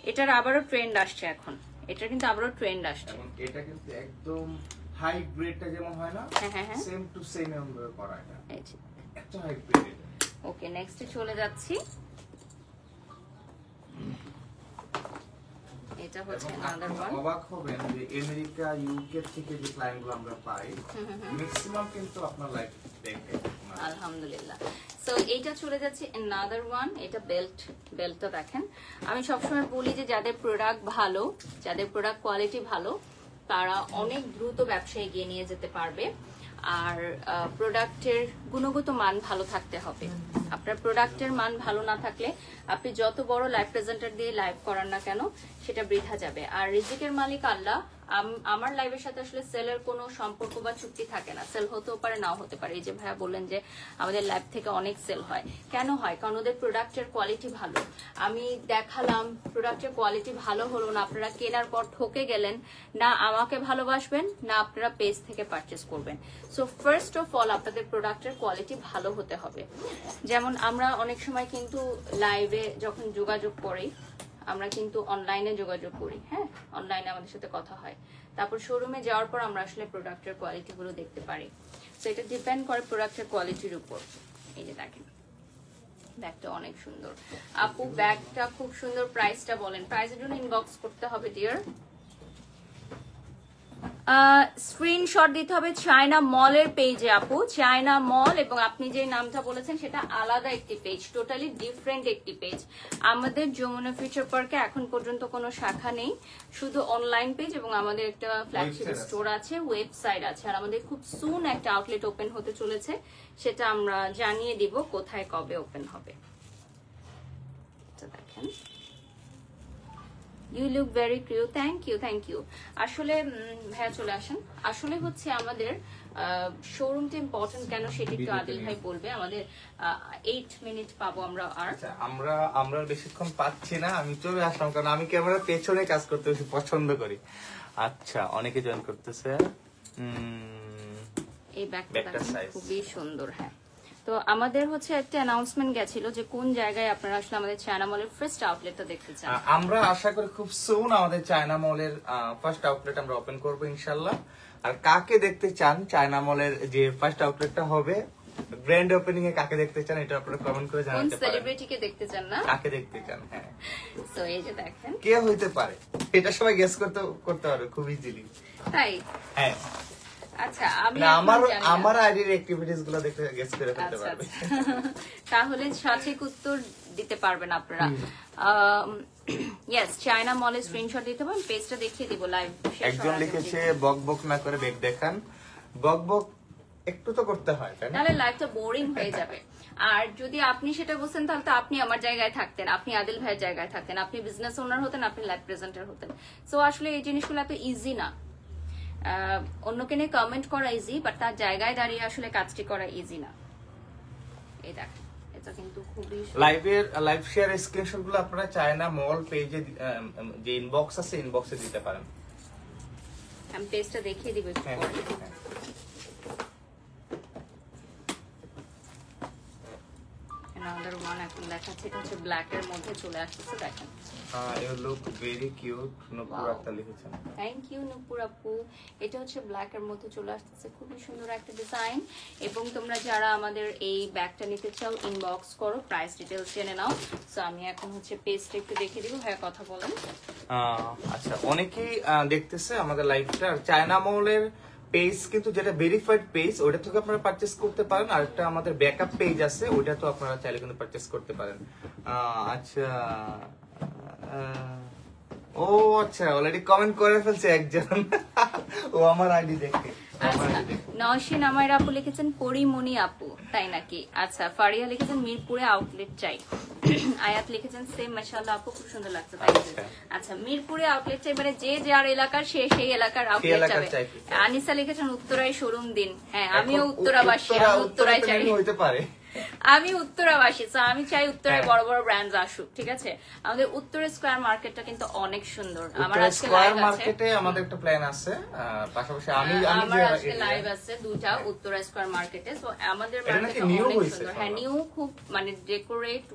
এটার আবারও ট্রেন্ড আসছে এখন, এটা কিন্তু আবারও ট্রেন্ড আসছে। এটা কিন্তু একদম হাই গ্রেডটা যেমন হয় না, হ্যাঁ সেম টু সেম এমন করা, এটা এই যে। এত হাই গ্রেড। ওকে, নেক্সটে চলে যাচ্ছি। এটা হচ্ছে another one। অবাক হবেন যে আমেরিকা, ইউকে থেকে যে ক্লায়েন্টগুলো আমরা পাই, ম্যাক্সিমাম কিন্তু আপনার লাইফ দেখে। আলহামদুলিল্লাহ। সো এইটা চলে যাচ্ছে another one। এটা বেল্টটা দেখেন, আমি সবসময় বলি যে যাদের প্রোডাক্ট ভালো, যাদের প্রোডাক্ট কোয়ালিটি ভালো, তারা অনেক দ্রুত ব্যবসায় এগিয়ে নিয়ে যেতে পারবে। আর প্রোডাক্টের গুণগত মান ভালো থাকতে হবে। আপনার প্রোডাক্টের মান ভালো না থাকলে আপনি যত বড় লাইভ প্রেজেন্টার দিয়ে লাইভ করান না কেন, সেটা বৃথা যাবে। আর রিজিকের মালিক আল্লাহ। আমার লাইভের সাথে আসলে সেলের কোনো সম্পর্ক বা চুক্তি থাকে না। সেল হতেও পারে, নাও হতে পারে। এই যে ভাইয়া বললেন যে আমাদের লাইভ থেকে অনেক সেল হয়, কেন হয়? কারণ ওদের প্রোডাক্টের কোয়ালিটি ভালো। আমি দেখালাম, প্রোডাক্টের কোয়ালিটি ভালো হলো না, আপনারা কেনার পর ঠকে গেলেন, না আমাকে ভালোবাসবেন, না আপনারা পেজ থেকে পারচেস করবেন। সো ফার্স্ট অফ অল আপনাদের প্রোডাক্টের কোয়ালিটি ভালো হতে হবে। যেমন আমরা অনেক সময় কিন্তু লাইভে যখন যোগাযোগ করি, আমরা কিন্তু অনলাইনে যোগাযোগ করি, হ্যাঁ, অনলাইনে আমাদের সাথে কথা হয়, তারপর শোরুমে যাওয়ার পর আমরা আসলে প্রোডাক্টের কোয়ালিটি গুলো দেখতে পারি। তো এটা ডিপেন্ড করে প্রোডাক্টের কোয়ালিটির উপর। এই যে দেখেন, ব্যাগটা অনেক সুন্দর। আপু ব্যাগটা খুব সুন্দর, প্রাইসটা বলেন। প্রাইসের জন্য ইনবক্স করতে হবে ডিয়ার। স্ক্রিনশট দিতে হবে চায়না মলের পেজে আপু, চায়না মল, এবং আপনি যে নামটা বলেছেন সেটা আলাদা একটি পেজ, টোটালি ডিফারেন্ট একটি পেজ। আমাদের যমুনা ফিউচার পার্কে এখন পর্যন্ত কোনো শাখা নেই, শুধু অনলাইন পেজ, এবং আমাদের একটা ফ্ল্যাগশিপ স্টোর আছে, ওয়েবসাইট আছে, আর আমাদের খুব সুন একটা আউটলেট ওপেন হতে চলেছে, সেটা আমরা জানিয়ে দিব কোথায় কবে ওপেন হবে। দেখেন, you look very cute, thank you. আসলে ভাইয়া চলে আসেন। আসলে হচ্ছে আমাদের শোরুমটা ইম্পর্টেন্ট কেন সেটা একটু আদিল ভাই বলবে। আমাদের 8 মিনিট পাবো আমরা। আর আমরা বেশিক্ষণ পাচ্ছি না, আমি চলে আসলাম কারণ আমি ক্যামেরার পেছনে কাজ করতে বেশি পছন্দ করি। আচ্ছা, অনেকে জয়েন করতেছে। এই ব্যাগটা খুবই সুন্দর। হ্যাঁ, তো আমাদের হচ্ছে একটা অ্যানাউন্সমেন্ট গেছিল যে কোন জায়গায় আপনারা আসলে আমাদের চায়না মলের ফার্স্ট আউটলেটটা দেখতে চান। আমরা আশা করি খুব সুন আমাদের চায়না মলের ফার্স্ট আউটলেট আমরা ওপেন করব ইনশাআল্লাহ। আর কাকে দেখতে চান চায়না মলের যে ফার্স্ট আউটলেটটা হবে, গ্র্যান্ড ওপেনিং এ কাকে দেখতে চান, এটা আপনারা কমেন্ট করে জানাতে পারেন। কোন সেলিব্রিটিকে দেখতে চান না, কাকে দেখতে চান? হ্যাঁ, সো এই যে দেখেন কে হইতে পারে এটা সবাই গেস করতে পারবে খুব ইজিলি। তাই? হ্যাঁ। আচ্ছা, আমি আমার আইডির অ্যাক্টিভিটিস গুলো দেখে গেস করে ফেলতে পারবে। তাহলে সঠিক উত্তর দিতে পারবেন আপনারা। ইয়েস, চায়না মলের স্ক্রিনশট দিতে পারেন, পেজটা দেখিয়ে দিব লাইভ। একজন লিখেছে বক বক না করে ব্যাগ দেখান। বক বক একটু তো করতে হয়, তাই না? তাহলে লাইফটা বোরিং হয়ে যাবে। আর যদি আপনি সেটা বলছেন তাহলে তো আপনি আমার জায়গায় থাকতেন, আপনি আদিল ভাইয়ের জায়গায় থাকতেন, আপনি বিজনেস ওনার হতেন, আপনি লাইভ প্রেজেন্টার হতেন। সো আসলে এই জিনিসগুলো এত ইজি না। অন্যকে নিয়ে কমেন্ট করা ইজি, বাট তার জায়গায় দাঁড়িয়ে আসলে কাজটি করা ইজি না। এই দেখ, এটা কিন্তু খুবই লাইভ শেয়ার স্ক্রিনশট গুলো আপনারা চায়না মল পেজে যে ইনবক্স আছে ইনবক্সে দিতে পারেন। আমি পেজটা দেখিয়ে দিব একটু হ্যাঁ, পরে। হ্যাঁ। Another one এখন দেখাচ্ছে, এটা হচ্ছে ব্ল্যাক এর মধ্যে চলে আসছে, দেখেন। You look very cute, Nupur Akter লিখেছেন। থ্যাংক ইউ নূপুর আপু। এটা হচ্ছে ব্ল্যাক এর মধ্যে চলে আসছে, খুবই সুন্দর একটা ডিজাইন। এবং তোমরা যারা আমাদের এই ব্যাগটা নিতে চাও ইনবক্স করো, প্রাইস ডিটেইলস জেনে নাও। সো আমি এখন হচ্ছে পেজটা একটু দেখিয়ে দিব, ভাইয়া কথা বলেন। আচ্ছা, অনেকেই দেখতেছে আমাদের লাইভটা। চায়না মলের পেজ কিন্তু যেটা ভেরিফাইড পেজ, ওটা থেকে আপনারা পারচেজ করতে পারেন। আর একটা আমাদের ব্যাকআপ পেজ আছে, ওইটা তো আপনারা চাইলে কিন্তু পারচেজ করতে পারেন। আচ্ছা, ও আচ্ছা, অলরেডি কমেন্ট করে ফেলছে একজন। ও আমার আইডি দেখে। নওশিন আমার আপু লিখেছেন পরিমণি আপু, তাই নাকি? আচ্ছা, ফারিয়া লিখেছেন মিরপুরে আউটলেট চাই। আয়াত লিখেছেন সেম, মাশাআল্লাহ আপু খুব সুন্দর লাগছে, তাই। আচ্ছা, মিরপুরে আউটলেট চাই, মানে যে যার এলাকার সে সেই এলাকার আউটলেট চাবে। আনিসা লিখেছেন উত্তরায় শোরুম দিন। হ্যাঁ, আমিও উত্তরাবাসী, আমি উত্তরায় চাই। হইতে পারে, আমি উত্তরাবাসী, তো আমি চাই উত্তরায় বড় বড় ব্র্যান্ডস আসুক, ঠিক আছে? আমাদের উত্তরা স্কয়ার মার্কেটটা কিন্তু অনেক সুন্দর। আমার আজকে লাইভ আছে মার্কেটে, আমাদের একটা প্ল্যান আছে। পাশাপাশি আমার আজকে লাইভ আছে দুটা উত্তরা স্কয়ার মার্কেটে। সো আমাদের মার্কেটটা অনেক সুন্দর। হ্যাঁ, নিউ, খুব মানে ডেকোরেট,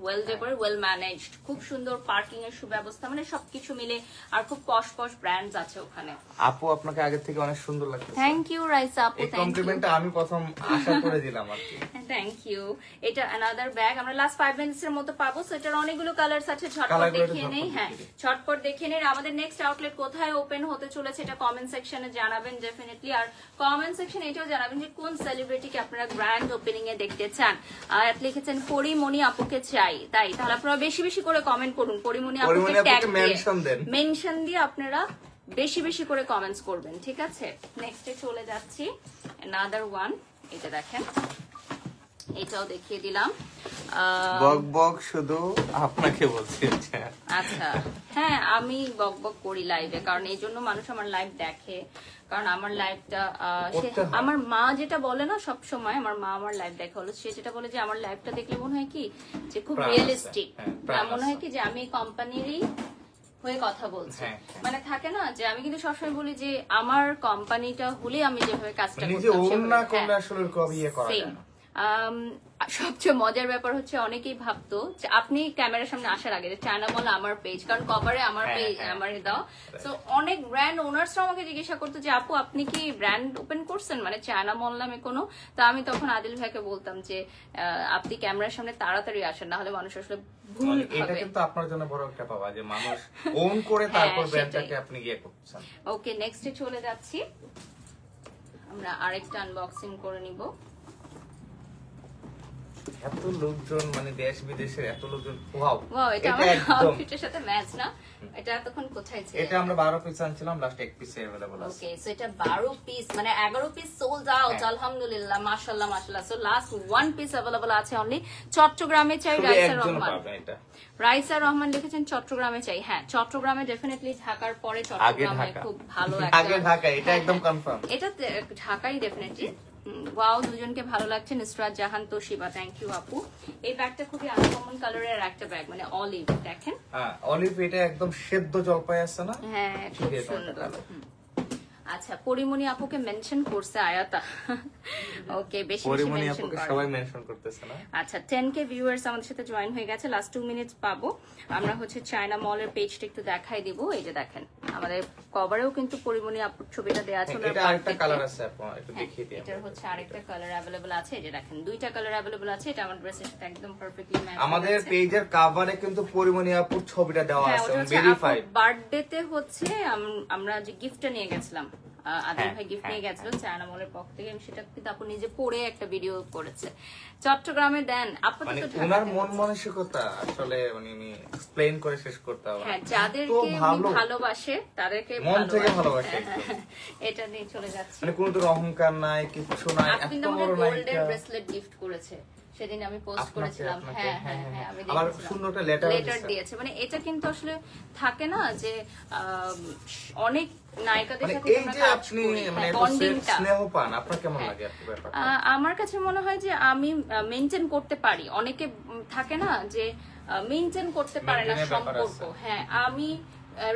ওয়েল ম্যানেজড, খুব সুন্দর পার্কিং এর সুব্যবস্থা, মানে সবকিছু মিলে। আর খুব পশ পশ ব্র্যান্ডস আছে ওখানে। আপু আপনাকে আগে থেকে অনেক সুন্দর লাগছে। থ্যাংক ইউ রাইসা আপু, এই থ্যাংক ইউ। কমপ্লিমেন্টটা আমি প্রথম আশা করে দিলাম আর কি। Thank you. এটা অ্যানাদার ব্যাগ আমরা লাস্ট 5 মিনিটস এর মতো পাবো। সো এটার অনেকগুলো কালারস আছে, ঝটপট দেখিয়ে নেই। হ্যাঁ, ঝটপট দেখে নেই। আমাদের নেক্সট আউটলেট কোথায় ওপেন হতে চলেছে এটা কমেন্ট সেকশনে জানাবেন ডেফিনেটলি। আর কমেন্ট সেকশনে এটাও জানাবেন যে কোন সেলিব্রিটিকে আপনারা গ্র্যান্ড ওপেনিং এ দেখতে চান। আর লিখেছেন পরিমণি আপুকে চাই, তাই? তাহলে আপনারা বেশি বেশি করে কমেন্ট করুন, পরিমণি আপুকে ট্যাগ দিয়ে, মেনশন দিয়ে আপনারা বেশি বেশি করে কমেন্টস করবেন, ঠিক আছে? নেক্সটে চলে যাচ্ছি, অ্যানাদার ওয়ান। এটা দেখেন, এটাও দেখিয়ে দিলাম। বক বক শুধু আপনাকে বলছি। আচ্ছা, হ্যাঁ, আমি বক বক করি লাইভে, কারণ এই জন্য মানুষ আমার লাইভ দেখে। কারণ আমার লাইভটা আমার মা যেটা বলে না সব সময়, আমার মা আমার লাইভ দেখা হলো, সে যেটা বলে যে আমার লাইভটা দেখলে মনে হয় কি যে খুব রিয়েলিস্টিক, মনে হয় কি যে আমি কোম্পানিরই হয়ে কথা বলছি। মানে থাকে না যে আমি কিন্তু সবসময় বলি যে আমার কোম্পানিটা হলে আমি যেভাবে কাজটা করতাম। সবচেয়ে মজার ব্যাপার হচ্ছে অনেকেই ভাবতো যে আপনি ক্যামেরার সামনে আসার আগে চায়না মল আমার পেজ, কারণ কভারে আমার পেজ আমার দাও। তো অনেক ব্র্যান্ড ওনার্সরা আমাকে জিজ্ঞাসা করতো যে আপু আপনি কি ব্র্যান্ড ওপেন করছেন, মানে চায়না মল নামে কোনো? তো আমি তখন আদিল ভাইকে বলতাম যে আপনি ক্যামেরার সামনে তাড়াতাড়ি আসেন, না হলে মানুষ আসলে ভুল ভাবে। এটা কিন্তু আপনার জন্য বড় একটা পাওয়া যে মানুষ ওন করে তারপর ব্র্যান্ডটাকে আপনি ইয়ে করছেন। ওকে, নেক্সটে চলে যাচ্ছি, আমরা আরেকটা আনবক্সিং করে নিব। এত লোকজন, মানে দেশ বিদেশের এত লোকজন, ওয়াও এটা আমার আউটফিটের সাথে ম্যাচ না? এটা তখন কোথায় ছিল? এটা আমরা 12 পিস আনছিলাম, লাস্ট 1 পিস अवेलेबल আছে। ওকে, সো এটা 12 পিস, মানে 11 পিস সোল্ড আউট, আলহামদুলিল্লাহ, মাশাআল্লাহ মাশাআল্লাহ। সো লাস্ট 1 পিস अवेलेबल আছে অনলি। চট্টগ্রামে চাই, রাইসা রহমান। রাইসা রহমান লিখেছেন চট্টগ্রামে চাই। হ্যাঁ, চট্টগ্রামে ডেফিনেটলি, ঢাকার পরে চট্টগ্রামে খুব ভালো একটা, আগে ঢাকা, এটা একদম কনফার্ম। এটা ঢাকাই ডেফিনেটলি। ওয়াও, দুজনকে ভালো লাগছে। Nusrat Jahan Toshiba, thank you আপু। এই ব্যাগটা খুবই আনকমন কালারের একটা ব্যাগ, মানে অলিভ, দেখেন। হ্যাঁ, অলিভ, এটা একদম সেদ্ধ জলপাই আছে না? হ্যাঁ, খুব সুন্দর। আচ্ছা, পরিমণি আপুকে মেনশন করছে আয়াতা। ওকে, বেশি বেশি মেনশন করে, সবাই মেনশন করতেছে না? আচ্ছা, 10k ভিউয়ার্স আমাদের সাথে জয়েন হয়ে গেছে। লাস্ট 2 মিনিটস পাবো। আমরা হচ্ছে চায়না মলের পেজটা একটু দেখাই দিব। এই যে দেখেন, আমাদের কভারেও কিন্তু পরিমণি আপুর ছবিটা দেয়া আছে। এটা আরেকটা কালার আছে, আপু একটু দেখিয়ে দিই। এটার হচ্ছে আরেকটা কালার अवेलेबल আছে। এই যে দেখেন, দুইটা কালার अवेलेबल আছে। এটা আমার ড্রেসের সাথে একদম পারফেক্টলি ম্যাচ করে। আমাদের পেজের কভারে কিন্তু পরিমণি আপুর ছবিটা দেওয়া আছে, ভেরিফাইড। বার্থডেতে হচ্ছে আমরা যে গিফটটা নিয়ে গেছিলাম আদিল হ্যাঁ, ভাই গিফট নিয়ে হ্যাঁ, গেছিল চায়না মলের পক্ষ থেকে, আমি সেটা কিন্তু আপু নিজে পরে একটা ভিডিও করেছে। চট্টগ্রামে দেন আপাতত মানে ঢাকাতে ওনার মন হচ্ছে। মানসিকতা আসলে মানে আমি এক্সপ্লেইন করে শেষ করতে পারবো না। হ্যাঁ, তো যাদেরকে উনি ভালো, ভালোবাসে তাদেরকে মন থেকে ভালোবাসে হ্যাঁ, এটা নিয়ে চলে যাচ্ছি। মানে কোনো তোর অহংকার নাই, কিছু নাই, আপু এত কিন্তু আমাকে বড় গোল্ডের নায়িকা। ব্রেসলেট গিফট করেছে, সেদিন আমি পোস্ট আপনাকে, করেছিলাম। আপনাকে, হ্যাঁ হ্যাঁ, হ্যাঁ হ্যাঁ, আমি আবার দেখেছিলাম। সুন্দর একটা letter ও লেটার দিছে। দিয়েছে, মানে এটা কিন্তু আসলে থাকে না যে অনেক নায়িকাদের মানে সাথে এই আমরা যে কাজ আপনি করি, মানে হ্যাঁ, এত বন্ডিংটা। স্নেহ পান, আপনার কেমন হ্যাঁ। লাগে আপনি ব্যাপারটা? আমার কাছে মনে হয় যে আমি মেনটেন করতে পারি, অনেকে থাকে না যে মেনটেন করতে পারে না Maintain-এর ব্যাপার সম্পর্ক। আছে। হ্যাঁ, আমি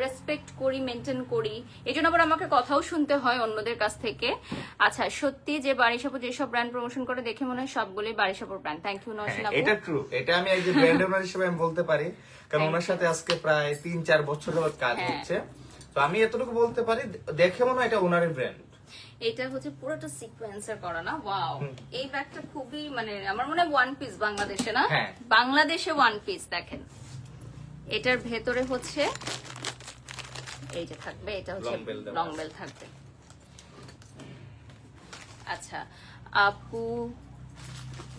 রেসপেক্ট করি, মেনটেন করি, এই জন্য আবার আমাকে কথাও শুনতে হয় অন্যদের কাছ থেকে। আচ্ছা, সত্যি যে বারিশাপু যেসব ব্র্যান্ড প্রমোশন করে দেখে মনে হয় সবগুলোই বারিশাপুর ব্র্যান্ড। থ্যাংক ইউ নওশিন আপু। এটা ট্রু, এটা আমি একজন ব্র্যান্ড ওনার হিসেবে আমি বলতে পারি, কারণ ওনার সাথে আজকে প্রায় 3-4 বছর যাবত কাজ হ্যাঁ। হচ্ছে। তো আমি এতটুকু বলতে পারি, দেখে মনে হয় এটা ওনারই ব্র্যান্ড। এটা হচ্ছে পুরোটা সিকোয়েন্সের করা না, ওয়াও। এই ব্যাগটা খুবই মানে আমার মনে হয় ওয়ান পিস বাংলাদেশে না, হ্যাঁ। বাংলাদেশে ওয়ান পিস। দেখেন এটার ভেতরে হচ্ছে এই যে থাকবে, এটা হচ্ছে Long bell দেওয়া লং আছে। বেল থাকবে। আচ্ছা, আপু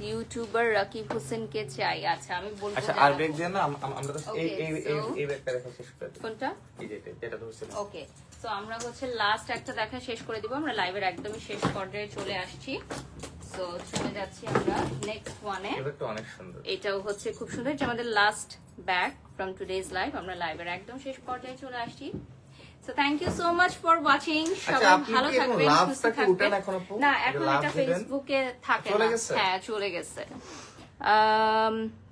ইউটিউবার রাকিব হোসেনকে চাই। আচ্ছা, আমি বলবো আচ্ছা, যে আর আপু- ব্যাগ দেন না, আমরা তো এই Okay, এই so- এই ব্যাগটা দেখা শেষ করে দিই। কোনটা? এই যে যেটা ধরছিলাম। ওকে, তো আমরা হচ্ছে লাস্ট একটা দেখা শেষ করে দিব, আমরা লাইভের একদমই শেষ পর্যায়ে চলে আসছি। সো চলে যাচ্ছি আমরা নেক্সট ওয়ানে। এই ব্যাগটা অনেক সুন্দর। এটাও হচ্ছে খুব সুন্দর, এটা আমাদের last bag from today's live. আমরা লাইভের একদম শেষ পর্যায়ে চলে আসছি। So thank you so much for watching. সবাই আপনি ভালো কি এখন থাকবেন, সুস্থ লাভটাকে থাকবেন। উঠান এখন আপু? না, এটা এখন লাভ এটা দিবেন? ফেসবুকে থাকে চলে না। গেছে? হ্যাঁ, চলে গেছে।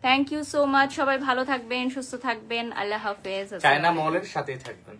থ্যাংক ইউ সো মাচ, সবাই ভালো থাকবেন, সুস্থ থাকবেন। আল্লাহ হাফেজ। চায়না মলের সাথেই থাকবেন।